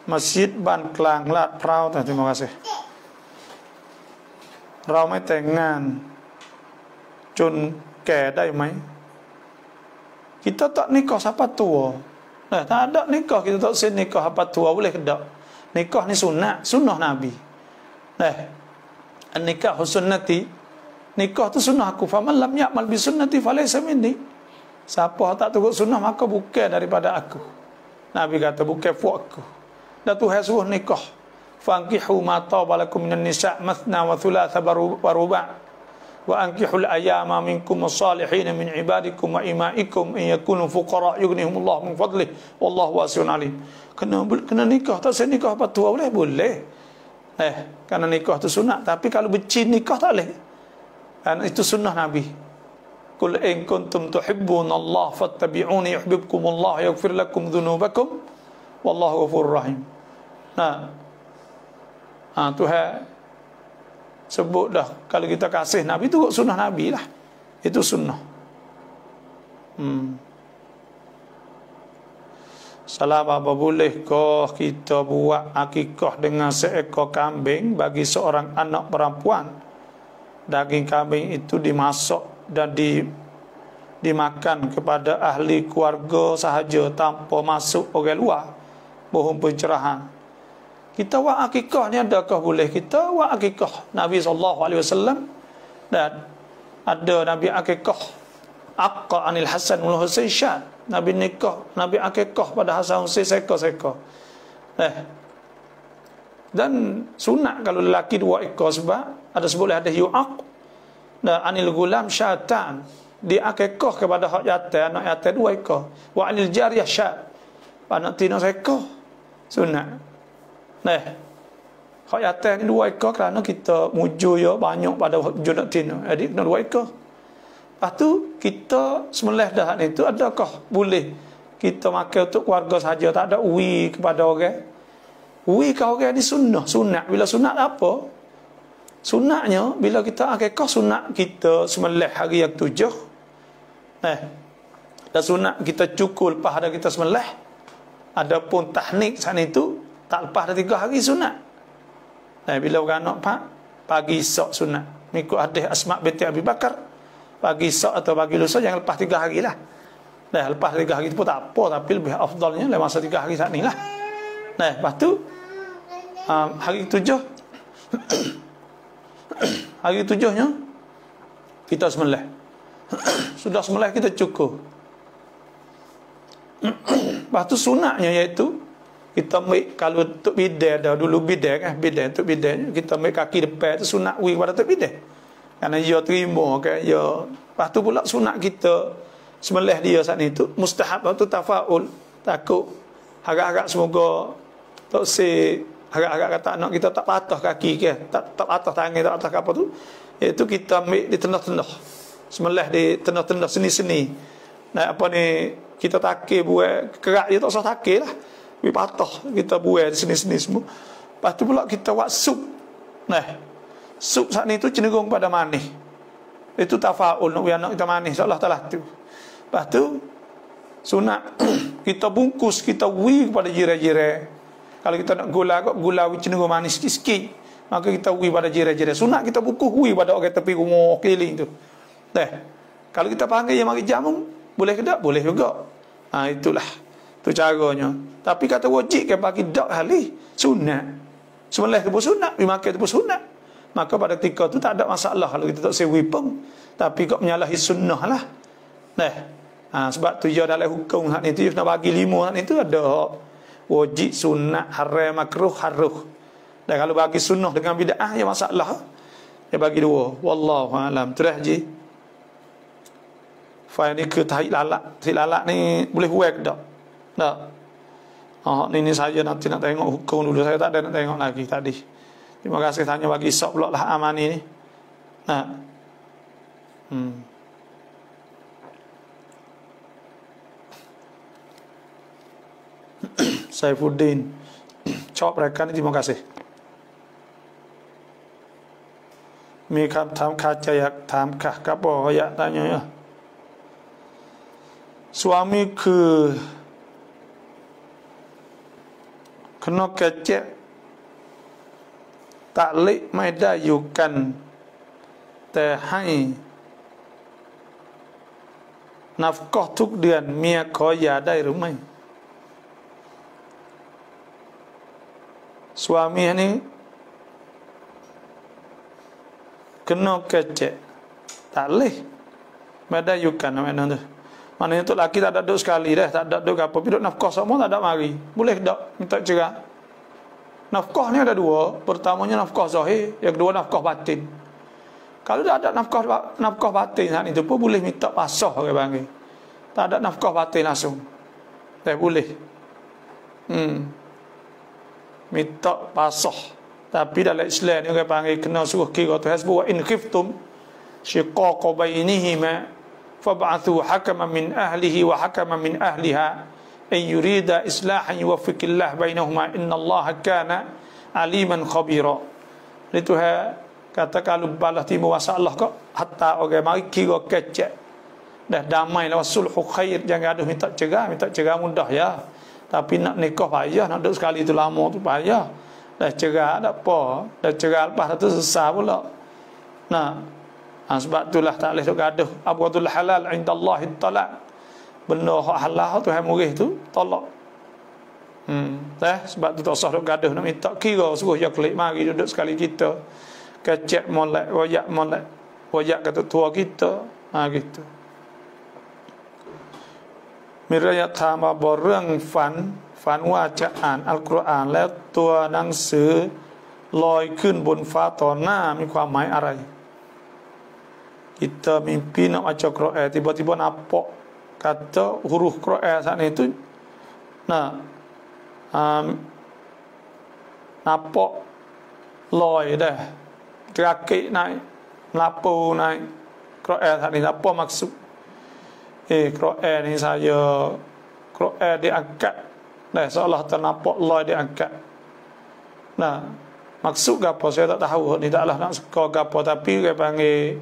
Masjid Ban Klang Lat Prau, terima kasih. Rau mai tengan Cun keได้ไหม? Kita tak nikah siapa tua. Nah, tak ada nikah kita tak sen nikah apa tua boleh ke tak? Nikah ni sunnah Nabi. Nah, nikah sunnati. Nikah tu sunnah aku. Faman lam ya'mal bi sunnati falaysa minni. Siapa tak turut sunnah maka bukan daripada aku. Nabi kata bukan fuak aku. Dan Tuhan suruh nikah. Fankihu ma tabalakum minan nisa' mathna wa thulatha wa ruba'. Wa ankihul ayama minkum as-salihin min ibadikum wa imaikum in yakunu fuqara yughnihumullah min fadlih wallahu wasi'un alim. Kena nikah. Tak saya nikah apa tua boleh? Boleh. Kerana nikah tu sunat. Tapi kalau bercin nikah tak boleh. Dan itu sunnah Nabi. Qul in kuntum tuhibbunallah fattabi'uni yuhibbukumullah yaghfir lakum dhunubakum wallahu ghafurur rahim. Tuhan sebut dah kalau kita kasih Nabi tu sunnah Nabi lah. Itu sunnah. Salam apa bolehkah kita buat akikah dengan seekor kambing bagi seorang anak perempuan? Daging kambing itu dimasak dan dimakan kepada ahli keluarga sahaja tanpa masuk orang luar. Bohong pencerahan. Kita buat akikah ni adakah boleh? Kita buat akikah. Nabi SAW dan ada Nabi akikah Aqqa anil Hasan wal Husain Syad. Nabi nikah, Nabi akikah pada Hasan Husain seekor-seekor. Dan sunat kalau lelaki 2 ekor sebab ada sebut ada yu'aq dan anil gulam syatan, dia akikah kepada hak yatim, anak yatim 2 ekor. Wa anil jariyah syat, anak tino seekor. Sunat. Hak yatim ni 2 ekor kerana kita mujur ya banyak pada junat tino. Jadi kena 2 ekor. Lepas tu kita sembelih dah ni tu adakah boleh kita makan untuk keluarga saja, tak ada ui kepada orang? Ui kau orang ni sunnah. Sunat. Bila sunat apa? Sunatnya bila kita akikah sunat kita sembelih hari yang 7. Dan sunat kita cukup lepas ada kita sembelih. Adapun tahnik saat itu tak lepas ada 3 hari sunat. Bila orang nak pagi esok sunat. Mengikut hadis Asma binti Abi Bakar. Pagi esok atau pagi lusa jangan lepas 3 hari lah. Lepas 3 hari itu pun tak apa, tapi lebih afdalnya masa 3 hari saat ni lah. Lepas tu hari 7 hari 7-nya kita sembelih. Sudah sembelih kita cukur. Lepas tu sunatnya iaitu Kita ambil kalau untuk bidai dah dulu bidai kan, bidai untuk bidai kita ambil kaki depan tu sunat wi pada untuk bidai. Karena dia terima kan, dia lepas tu pula sunat kita sembelih dia saat ni tu mustahab tu tafaul, takut harap-harap semoga tak si harap-harap kata anak kita tak patah kaki ke, tak patah tangan, tak patah apa tu, iaitu kita ambil di tengah-tengah sembelih di tengah-tengah seni-seni. Nah apa ni kita takir buat kerak dia tak usah takir lah, we patah kita buat di sini-sini semua. Lepas tu pula kita buat sup. Nah sup saat ni tu cenderung pada manis. Itu tafaul nak anak kita manis insya-Allah taala tu. Lepas tu sunat kita bungkus, kita wi kepada jiran-jiran. Kalau kita nak gula cenderung manis sikit-sikit, maka kita wi pada jiran-jiran. Sunat kita bungkus wi pada orang tepi rumah keliling tu. Dah. Kalau kita panggil yang mari jamu, boleh ke tak? Boleh juga. Itulah. Tu caranya. Tapi kata wajib kan bagi dak ahli sunat. Sembelih tu pun sunat, makan tu pun sunat. Maka pada ketika tu tak ada masalah kalau kita tak sewi pun. Tapi kau menyalahi sunnah lah. Sebab tu dia dalam hukum hak ni tu nak bagi 5 hak ni tu ada wajib, sunat, haram, makruh, haruh. Dan kalau bagi sunnah dengan bid'ah ya masalah. Dia bagi 2. Wallahu alam. Terus je. File ni ke tahi lalak. Tahi lalak ni boleh buat ke tak? Tak. Ni saya nanti nak tengok hukum dulu. Saya tak ada nak tengok lagi tadi. Terima kasih tanya bagi sok pula lah Amani ni. Saifuddin Chop mereka ni terima kasih. มีคำถามคาใจอยากถามค่ะครับบอกอยาก tanya ya. Suamiคือkena kecek taklikไม่ได้อยู่กันแต่ให้นับก็ทุกเดือนเมียขอหย่าได้หรือไม่ Suami ini kena kecek taklikไม่ได้อยู่กันnamanya tu. Maknanya untuk lelaki tak ada duduk sekali dah, tak ada duduk apa, duduk nafkah semua tak ada mari. Boleh tak minta cerai? Nafkah ni ada 2. Pertamanya nafkah zahir, yang kedua nafkah batin. Kalau tak ada nafkah batin saat itu pun boleh minta pasah orang panggil. Tak ada nafkah batin langsung. Tak boleh. Minta pasah. Tapi dalam Islam ni orang panggil kena suruh kira tu hasbu wa in khiftum shiqaqa bainihima fab'athu hakaman min ahlihi wa hakaman min ahliha in yurida islahan yuwaffiqillah bainahuma innallaha kana aliman khabira. Itu kata kalau balas timur masalah kok hatta orang mari kira kecek dah damai lah sulhu khair, jangan ada minta cerai mudah ya. Tapi nak nikah payah, nak duduk sekali tu lama tu payah. Dah cerai tak apa, dah cerai lepas tu sesat pula. Sebab itulah tak boleh duk gaduh. Abghadul halal indallahi talaq. Benda hak halal tu hai murih tu tolak. Sebab tu tak usah duk gaduh nak minta kira suruh dia klik mari duduk sekali kita. Kecek molek, royak kata tua kita. Gitu. มีเรื่องถามมาบอกเรื่องฝันว่าจะอ่านอัลกุรอานแล้วตัวหนังสือลอยขึ้นบนฟ้าต่อหน้ามีความหมายอะไร Kita mimpi nak baca Quran, tiba-tiba nampak kata huruf Quran saat itu nampak loi dah terakik naik melampau naik Quran saat ini. Apa maksud Quran ni saya Quran diangkat dah seolah ternampak loi diangkat. Maksud apa saya tak tahu ni, taklah nak suka apa, tapi dia panggil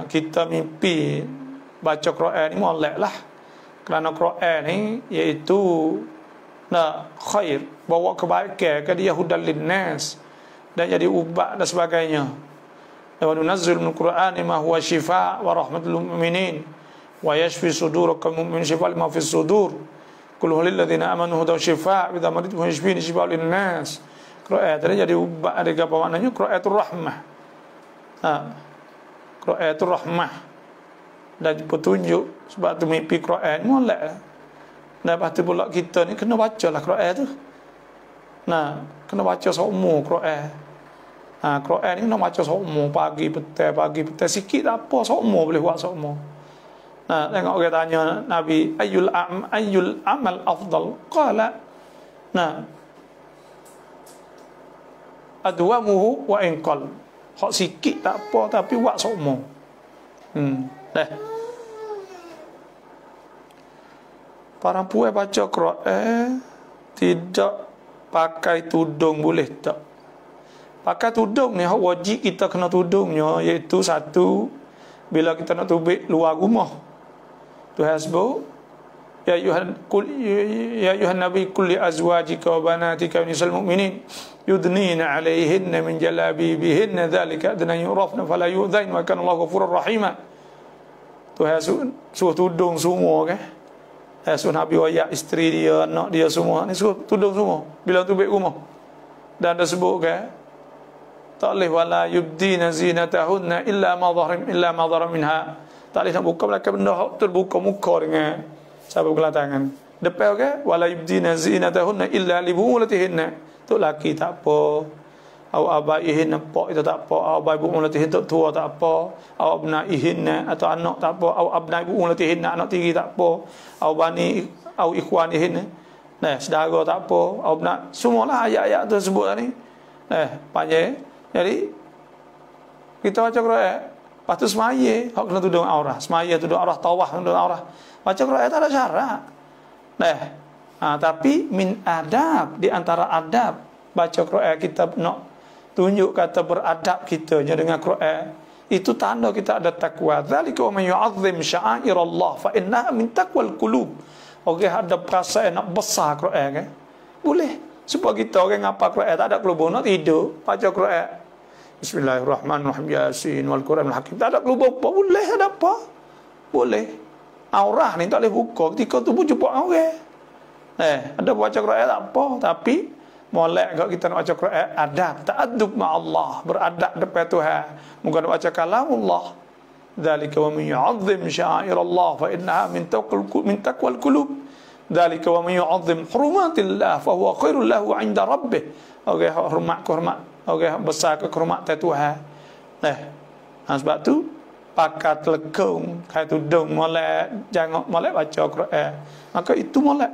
kita mimpi baca Quran ni molek lah. Kerana Quran ni iaitu khair, bawa kebaikan ke dia hudal linnas dan jadi ubat dan sebagainya. Wa nunazzil min Qur'ani ma huwa shifa wa rahmatul mu'minin wa yashfi sudurakum mu'min shifa lima fis sudur qul lil ladzina amanu hudaw shifa idza maritu yashfini shifa linnas. Quran tadi jadi ubat, ada apa maknanya? Qur'atul rahmah. Qur'atul rahmah dan petunjuk. Sebab tu mimpi Quran molek. Lepas tu pula kita ni kena baca lah Quran tu. Nah, kena baca semua Quran. Quran ni kena baca semua pagi petang sikit tak apa, semua boleh buat semua. Nah, tengok orang tanya Nabi ayyul amal afdal. Qala adwamuhu wa in qal. Hak sikit tak apa tapi buat semua. Dah. Para puai baca Quran tidak pakai tudung boleh tak? Pakai tudung ni hak wajib kita kena tudungnya, iaitu satu, bila kita nak tubik luar rumah. Tuhan sebut ya ayuhan nabi kulli azwajika wa banatika wa nisal mu'minin yudnina 'alayhinna min jalabibihinna dhalika adna yurafna fala yu'dhain wa kana Allahu ghafurur rahima. Tuhan suruh tudung semua kan. Suruh Nabi wayak isteri dia, anak dia semua ni suruh tudung semua bila tubik rumah. Dan dia sebut kan, tak boleh wala yubdina zinatahunna illa ma dhahara minha. Tak boleh nak buka belakang benda hak terbuka muka dengan sabuk gelatangan. Depan kan wala yubdina zinatahunna illa li bu'ulatihinna. Tu laki tak apa. Au abaihin pak itu tak apa. Au abai bu'ulatihin tua tak apa. Au abnaihinna atau anak tak apa. Au abnai bu'ulatihinna anak tiri tak apa. Au bani au ikhwanihinna. Nah, saudara tak apa. Au abna semualah ayat-ayat tu sebut ni. Panjang. Jadi kita baca Quran, lepas tu semaya hak kena tudung aurah. Semaya tudung aurah, tawaf tudung aurah. Baca Quran tak ada syarat. Tapi min adab, di antara adab baca Quran kita nak tunjuk kata beradab kita dengan Quran. Itu tanda kita ada takwa. Dzalika wa man yu'azzim sya'airallah fa innaha min taqwal qulub. Orang ada perasaan nak besar Quran kan? Boleh. Supaya kita orang ngapa Quran tak ada kelubur nak tidur, baca Quran. Bismillahirrahmanirrahim, Yasin wal Quranul Hakim. Tak ada kelubur apa, boleh ada apa? Boleh. Aurah ni tak boleh buka ketika tu pun jumpa orang. Ada baca Quran tak apa, tapi molek kalau kita nak baca Quran adab, ta'addub ma Allah, beradab depan Tuhan. Bukan nak baca kalamullah. Dzalika wa man yu'azzim sya'airallah fa innaha min taqwal qulub. Dzalika wa man yu'azzim hurumatillah fa huwa khairul lahu 'inda rabbih. Okey, hormat besar ke hormat Tuhan. Sebab tu pakat lekung kai tudung molek, jangan molek baca Quran. Maka itu molek.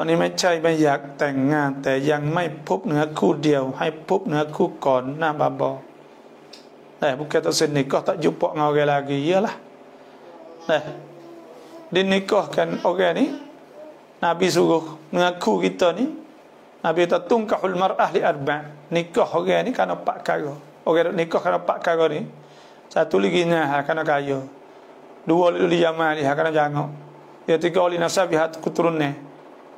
Ni ไม่ใช่ไม่อยากแต่งงานแต่ยังไม่พบเนื้อคู่เดียวให้พบเนื้อคู่ก่อนหน้าบาบอ. Bukan tak senikah tak jumpa dengan orang lagi. Iyalah. Dinikahkan orang ni, Nabi suruh mengaku kita ni, Nabi kata tungkahul mar'ah li arba'. Nikah orang ni kerana 4 perkara. Orang nikah kerana 4 perkara ni. Satu lagi nah kerana kaya. Dua li jamali kerana jangok. Yang tiga li nasabihat keturunan.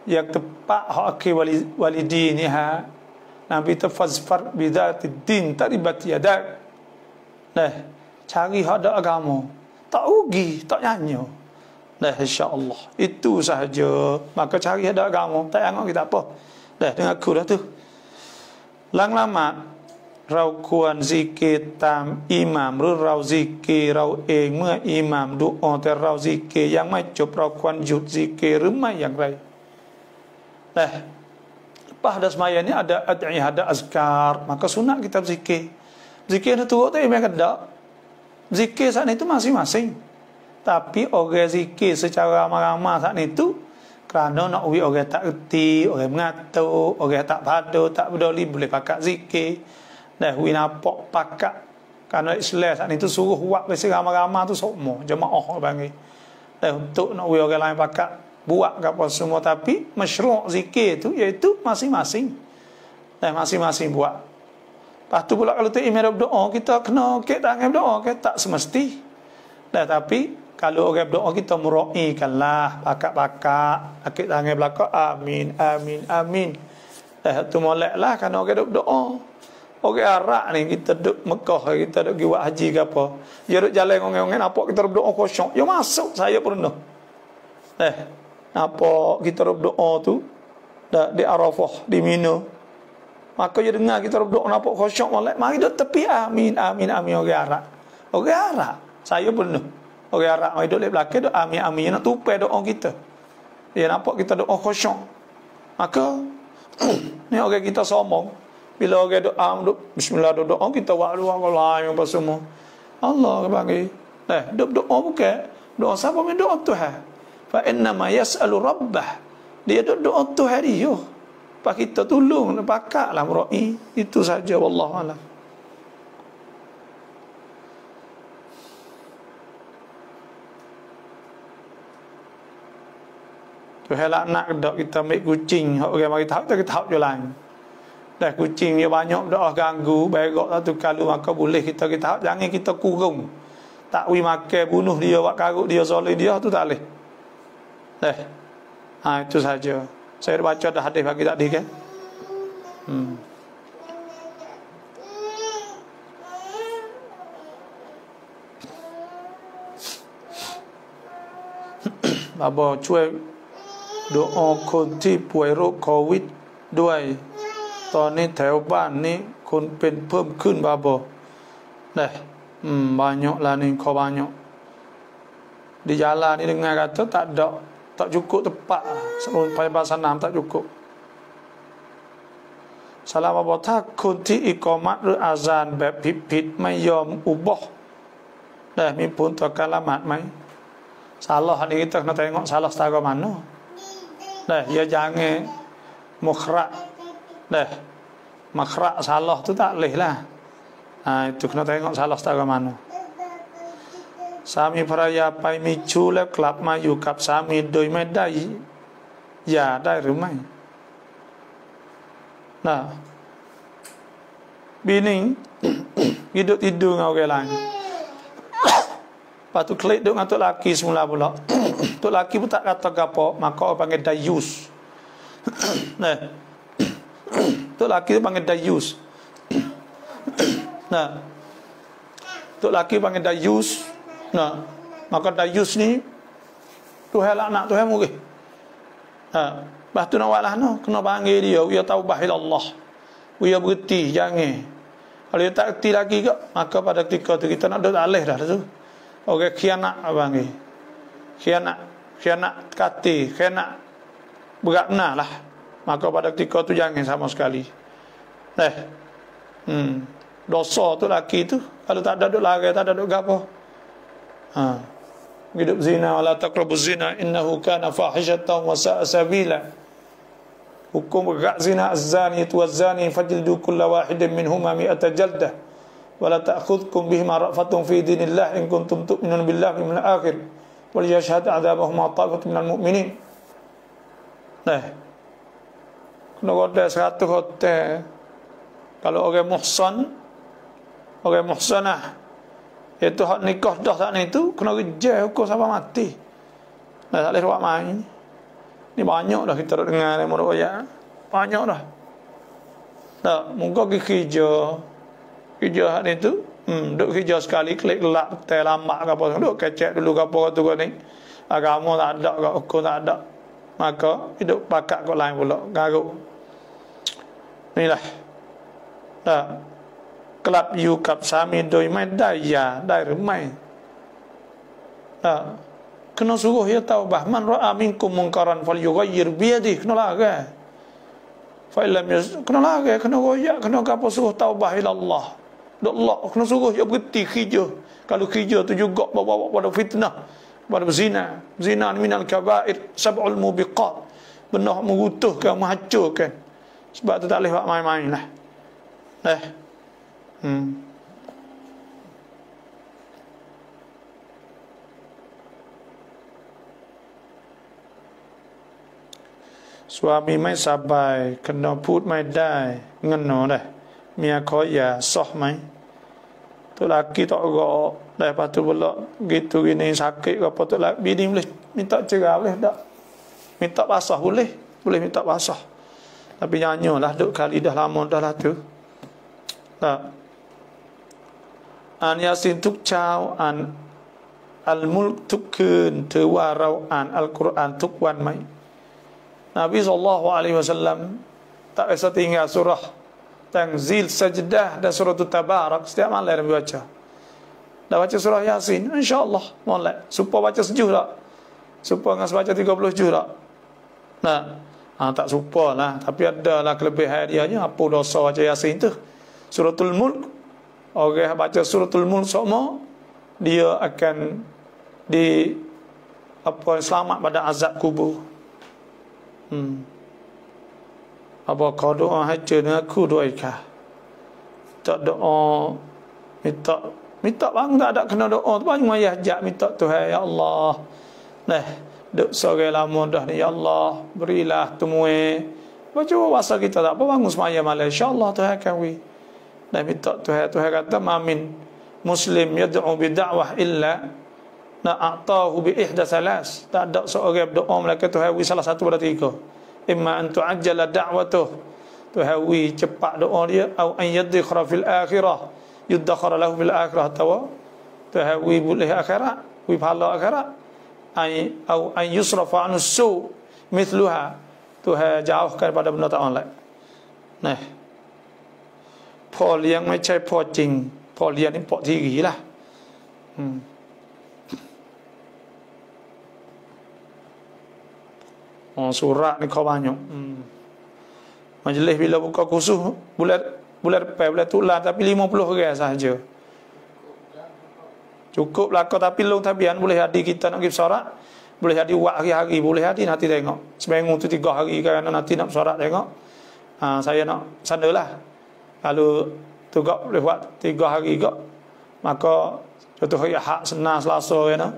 Yang tepat hak akhir walidi ni Nabi tafazfar bidzati din taribat yadak. Cari hak ada agama. Tak rugi, tak nyanyi. Insya-Allah. Itu sahaja. Maka cari ada agama, tak angok kita apa. Dengar aku dah tu. Lang lama เราควรซิกรตามอิหม่ามหรือเราซิกรเราเองเมื่ออิหม่ามดุอาแต่เราซิกรยังไม่จบเราควรหยุดซิกรหรือไม่อย่างไรpada semaya ni ada ad'iyah, ada azkar, maka sunat kita berzikir. Zikir itu tu tak memang ada. Zikir saat itu masing-masing. Tapi orang zikir secara ramai-ramai saat itu kerana nak uji orang tak erti, orang mengatur, orang tak padu, tak peduli boleh pakai zikir. Uji nampak pakai. Kerana Islam saat itu suruh buat ramai-ramai tu semua jemaah panggil. Untuk nak uji orang lain pakai buat apa semua, tapi masyru' zikir tu iaitu masing-masing. Masing-masing buat. Lepas tu pula kalau tu imam berdoa, kita kena kek tangan berdoa ke tak semesti. Tapi kalau orang berdoa kita muraikanlah, pakak-pakak, kek tangan belakang amin amin amin. Tu moleklah kerana orang berdoa. Orang Arab ni kita duduk Mekah, kita duduk pergi buat haji ke apa. Dia duduk jalan orang-orang nampak kita berdoa khusyuk. Ya masuk saya pernah. Apa kita berdoa tu di Arafah, di Mina, maka dia dengar kita berdoa nampak khusyuk molek, mari duduk tepi amin amin amin. Orang Arab saya pernah Orang Arab mai duduk lek belakang duk amin nak tupai doa kita. Dia nampak kita doa khusyuk. Maka ni orang kita sombong. Bila orang doa duk bismillah doa kita wa lain apa semua. Allah bagi. Doa bukan doa siapa main doa Tuhan. Fa inna ma yas'alu rabbah. Dia doa Tuhan dia. Pak kita tolong pakaklah murai. Itu saja wallahu alam. Tuhan nak dak kita ambil kucing, hak orang mari tahu kita tahu je lain. Dah kucing dia banyak dak ganggu, berak satu kali maka boleh kita tahu jangan kita kurung. Tak wi makan bunuh dia, buat karut dia, soleh dia tu tak boleh. Itu saja. Saya dah baca dah hadis bagi tadi kan. Bapa cuy doaคนที่ป่วยโรคโควิดด้วยตอนนี้แถวบ้านนี้คนเป็นเพิ่มขึ้นบาบbanyak lah ni kau banyak di jalan ni dengar kata tak cukup tempat sebelum payah sanam tak cukup. Salam bapa ถ้าคนที่อิกอมัตหรืออาซานแบบผิดๆไม่ยอมอุบะมีผลต่อการละหมาดไหม Salah ni kita kena tengok salah setara mana. Ya jangan mukhrak. Makhrak salah tu tak boleh lah. Itu kena tengok salah setara mana. สามีภรรยาไปมีชู้แล้วกลับมาอยู่กับสามีโดยไม่ได้หย่าได้หรือไม่ bini hidup tidur dengan orang lain. Lepas tu klik duduk dengan tok laki semula pula. Tok laki pun tak kata apa, maka orang panggil dayus. Tok laki tu panggil dayus. Tok laki panggil dayus. Maka dayus ni Tuhan laknat, Tuhan murih. Lepas tu nak buat lah kena panggil dia, dia taubah ila Allah. Dia berhenti, jangan. Kalau dia tak erti lagi ke, maka pada ketika tu kita nak duduk alih dah tu. Orang khianat panggil. Khianat kati, khianat berat benar lah. Maka pada ketika tu jangan sama sekali. Dosa tu laki tu, kalau tak ada duduk lari, tak ada duduk apa. Hidup zina, wala taqrabuz zina innahu kana fahishatan wa sa'a sabila. Hukum berat zina, az-zani waz-zani fajlidu kulla wahidin minhuma mi'ata jaldah wala ta'khudhukum bihima ra'fatun fi dinillah in kuntum tu'minuna billahi wal yawmil akhir wal yashhad 'adzabahuma ta'ifatun minal mu'minin. Kena goda 100 hotel. Kalau orang muhsan, orang muhsanah, itu hak nikah dah tak ni tu kena rejah hukum sampai mati. Tak boleh buat main. Ni banyak dah kita dengar murid ayat. Banyak dah. Tak, muka kerja hak ni tu, duk kerja sekali klik gelap betul lama ke apa, duk kecek dulu ke apa tu ni. Agama tak ada, hukum tak ada. Maka hidup pakat kau lain pula, garuk. Inilah. Tak. กลับอยู่กับสามีโดยไม่ได้หย่าได้หรือไม่ kena suruh dia taubah. Man ra'a minkum munkaran falyughayyir bi yadihi, kena larang. Fa illam kena larang, kena royak, kena apa suruh taubah ila Allah. Dok Allah kena suruh dia berhenti kerja. Kalau kerja tu juga bawa pada fitnah, pada zina. Zina minal kaba'ir sab'ul mubiqat. Benar mengutuhkan, menghancurkan. Sebab tu tak boleh buat main-main lah. Suami ไม่สบาย kena พูดไม่ได้ เงินหนอได้เมียขอหย่า sah ไหม tu laki tak gerak dah. Lepas tu pula gitu gini sakit ke apa tu laki bini boleh minta cerai boleh tak, minta basah boleh minta basah, tapi nyanyolah duk kali dah lama dah lah tu. Tak. An Yasin ทุกเช้า อ่านอัลมุลกทุกคืน ถือว่าเราอ่านอัลกุรอานทุกวันไหม Nabi SAW tak bisa tinggal surah Tanzil, Sajdah dan surah Tabarak setiap malam dia baca. dah baca surah Yasin, insya-Allah molek. Supaya baca sejuh tak? Supaya dengan baca 30 juz tak? Nah, tak supaya lah, tapi adalah kelebihan dia nya apa dosa baca Yasin tu. Suratul Mulk, orang baca suratul Mulk semua dia akan di selamat pada azab kubur. Apa kau doa haja dengan aku doa ikah. Tak doa minta bang tak ada kena doa tu banyak ayah jak minta Tuhan ya Allah. Nah, duk sore lama dah ni ya Allah, berilah temui. Baca bahasa kita tak apa bangun semaya malam insya-Allah Tuhan akan wi. Dan minta Tuhan kata mamin muslim yad'u bi da'wah illa na'atahu bi ihda salas. Tak ada seorang berdoa melainkan Tuhan wi salah satu pada tiga. Imma an tu'ajjala da'watuh, Tuhan wi cepat doa dia, au an yadkhara fil akhirah, yudakhara lahu fil akhirah, tawa Tuhan wi boleh akhirat, wi pahala akhirat, au an yusrafa anhu su mithluha, Tuhan jauhkan pada benda tak lain. Nah, พ่อเลี้ยงไม่ใช่พ่อจริงพ่อเลี้ยงนี่พ่อที่กี่ล่ะsurah ni kau banyak. Majlis bila buka khusus bulan tulan tapi 50 orang sahaja. Cukup lah kau, tapi long tabian boleh hadir kita nak pergi sorak, boleh hadir wak hari-hari, boleh hadir nanti tengok. Seminggu tu 3 hari kerana nanti nak sorak tengok. Saya nak sanalah. Kalau tugak boleh buat 3 hari gak, maka contoh hari Ahad, Senin, Selasa kan.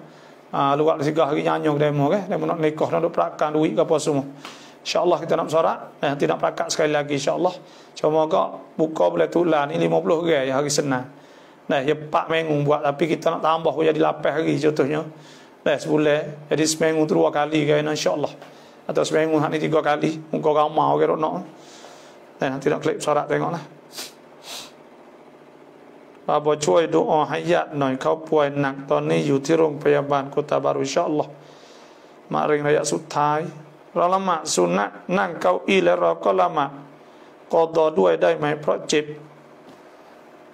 Luar 3 hari nyanyung demo ke, demo nak nikah, nak perakan duit ke apa semua. Insya-Allah kita nak sorak, nanti nak perakat sekali lagi insya-Allah. Cuma gak buka boleh tulan ni 50 orang hari Senin. Nah, ya 4 minggu buat, tapi kita nak tambah jadi 8 hari contohnya. Dah sebulan, jadi seminggu tu 2 kali kan insya-Allah. Atau seminggu hak ni 3 kali, muka ramai orang nak. Nanti nak klik sorak tengoklah. ป้าบอกช่วยดูอาให้ญาติหน่อยเขาป่วยหนักตอนนี้อยู่ที่โรงพยาบาลโคตาบารุอินชาอัลลอฮ์มะเร็งระยะสุดท้ายเราละหมาดสุนนะนั่งเก้าอี้แล้วเราก็ละหมาดกอฎอด้วยได้ไหมเพราะเจ็บ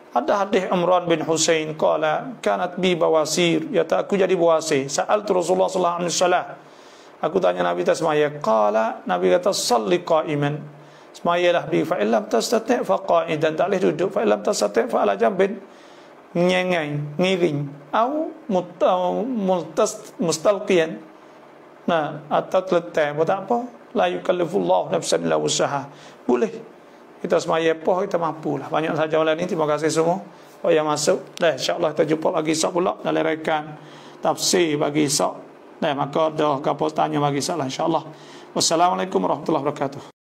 Ada hadis Imran bin Husain qala kanat bi bawasir, ya tak aku jadi bawasir. Sa'altu Rasulullah sallallahu alaihi wasallam. Aku tanya Nabi tasmaya, qala Nabi kata salli qa'iman. Semayalah bi fa illam tastati' fa qa'idan, tak boleh duduk, fa illam tastati' fa ala jambin, nyengai ngiring au mustalqiyan. Nah, atau terletak pun tak apa, la yukallifullahu nafsan illa wus'aha. Boleh kita semaya apa kita mampulah. Banyak saja malam ini. Terima kasih semua yang masuk. Dah insya-Allah kita jumpa lagi esok pula dalam rekan tafsir bagi esok. Dah maka dah apa tanya bagi esok lah insya-Allah. Wassalamualaikum warahmatullahi wabarakatuh.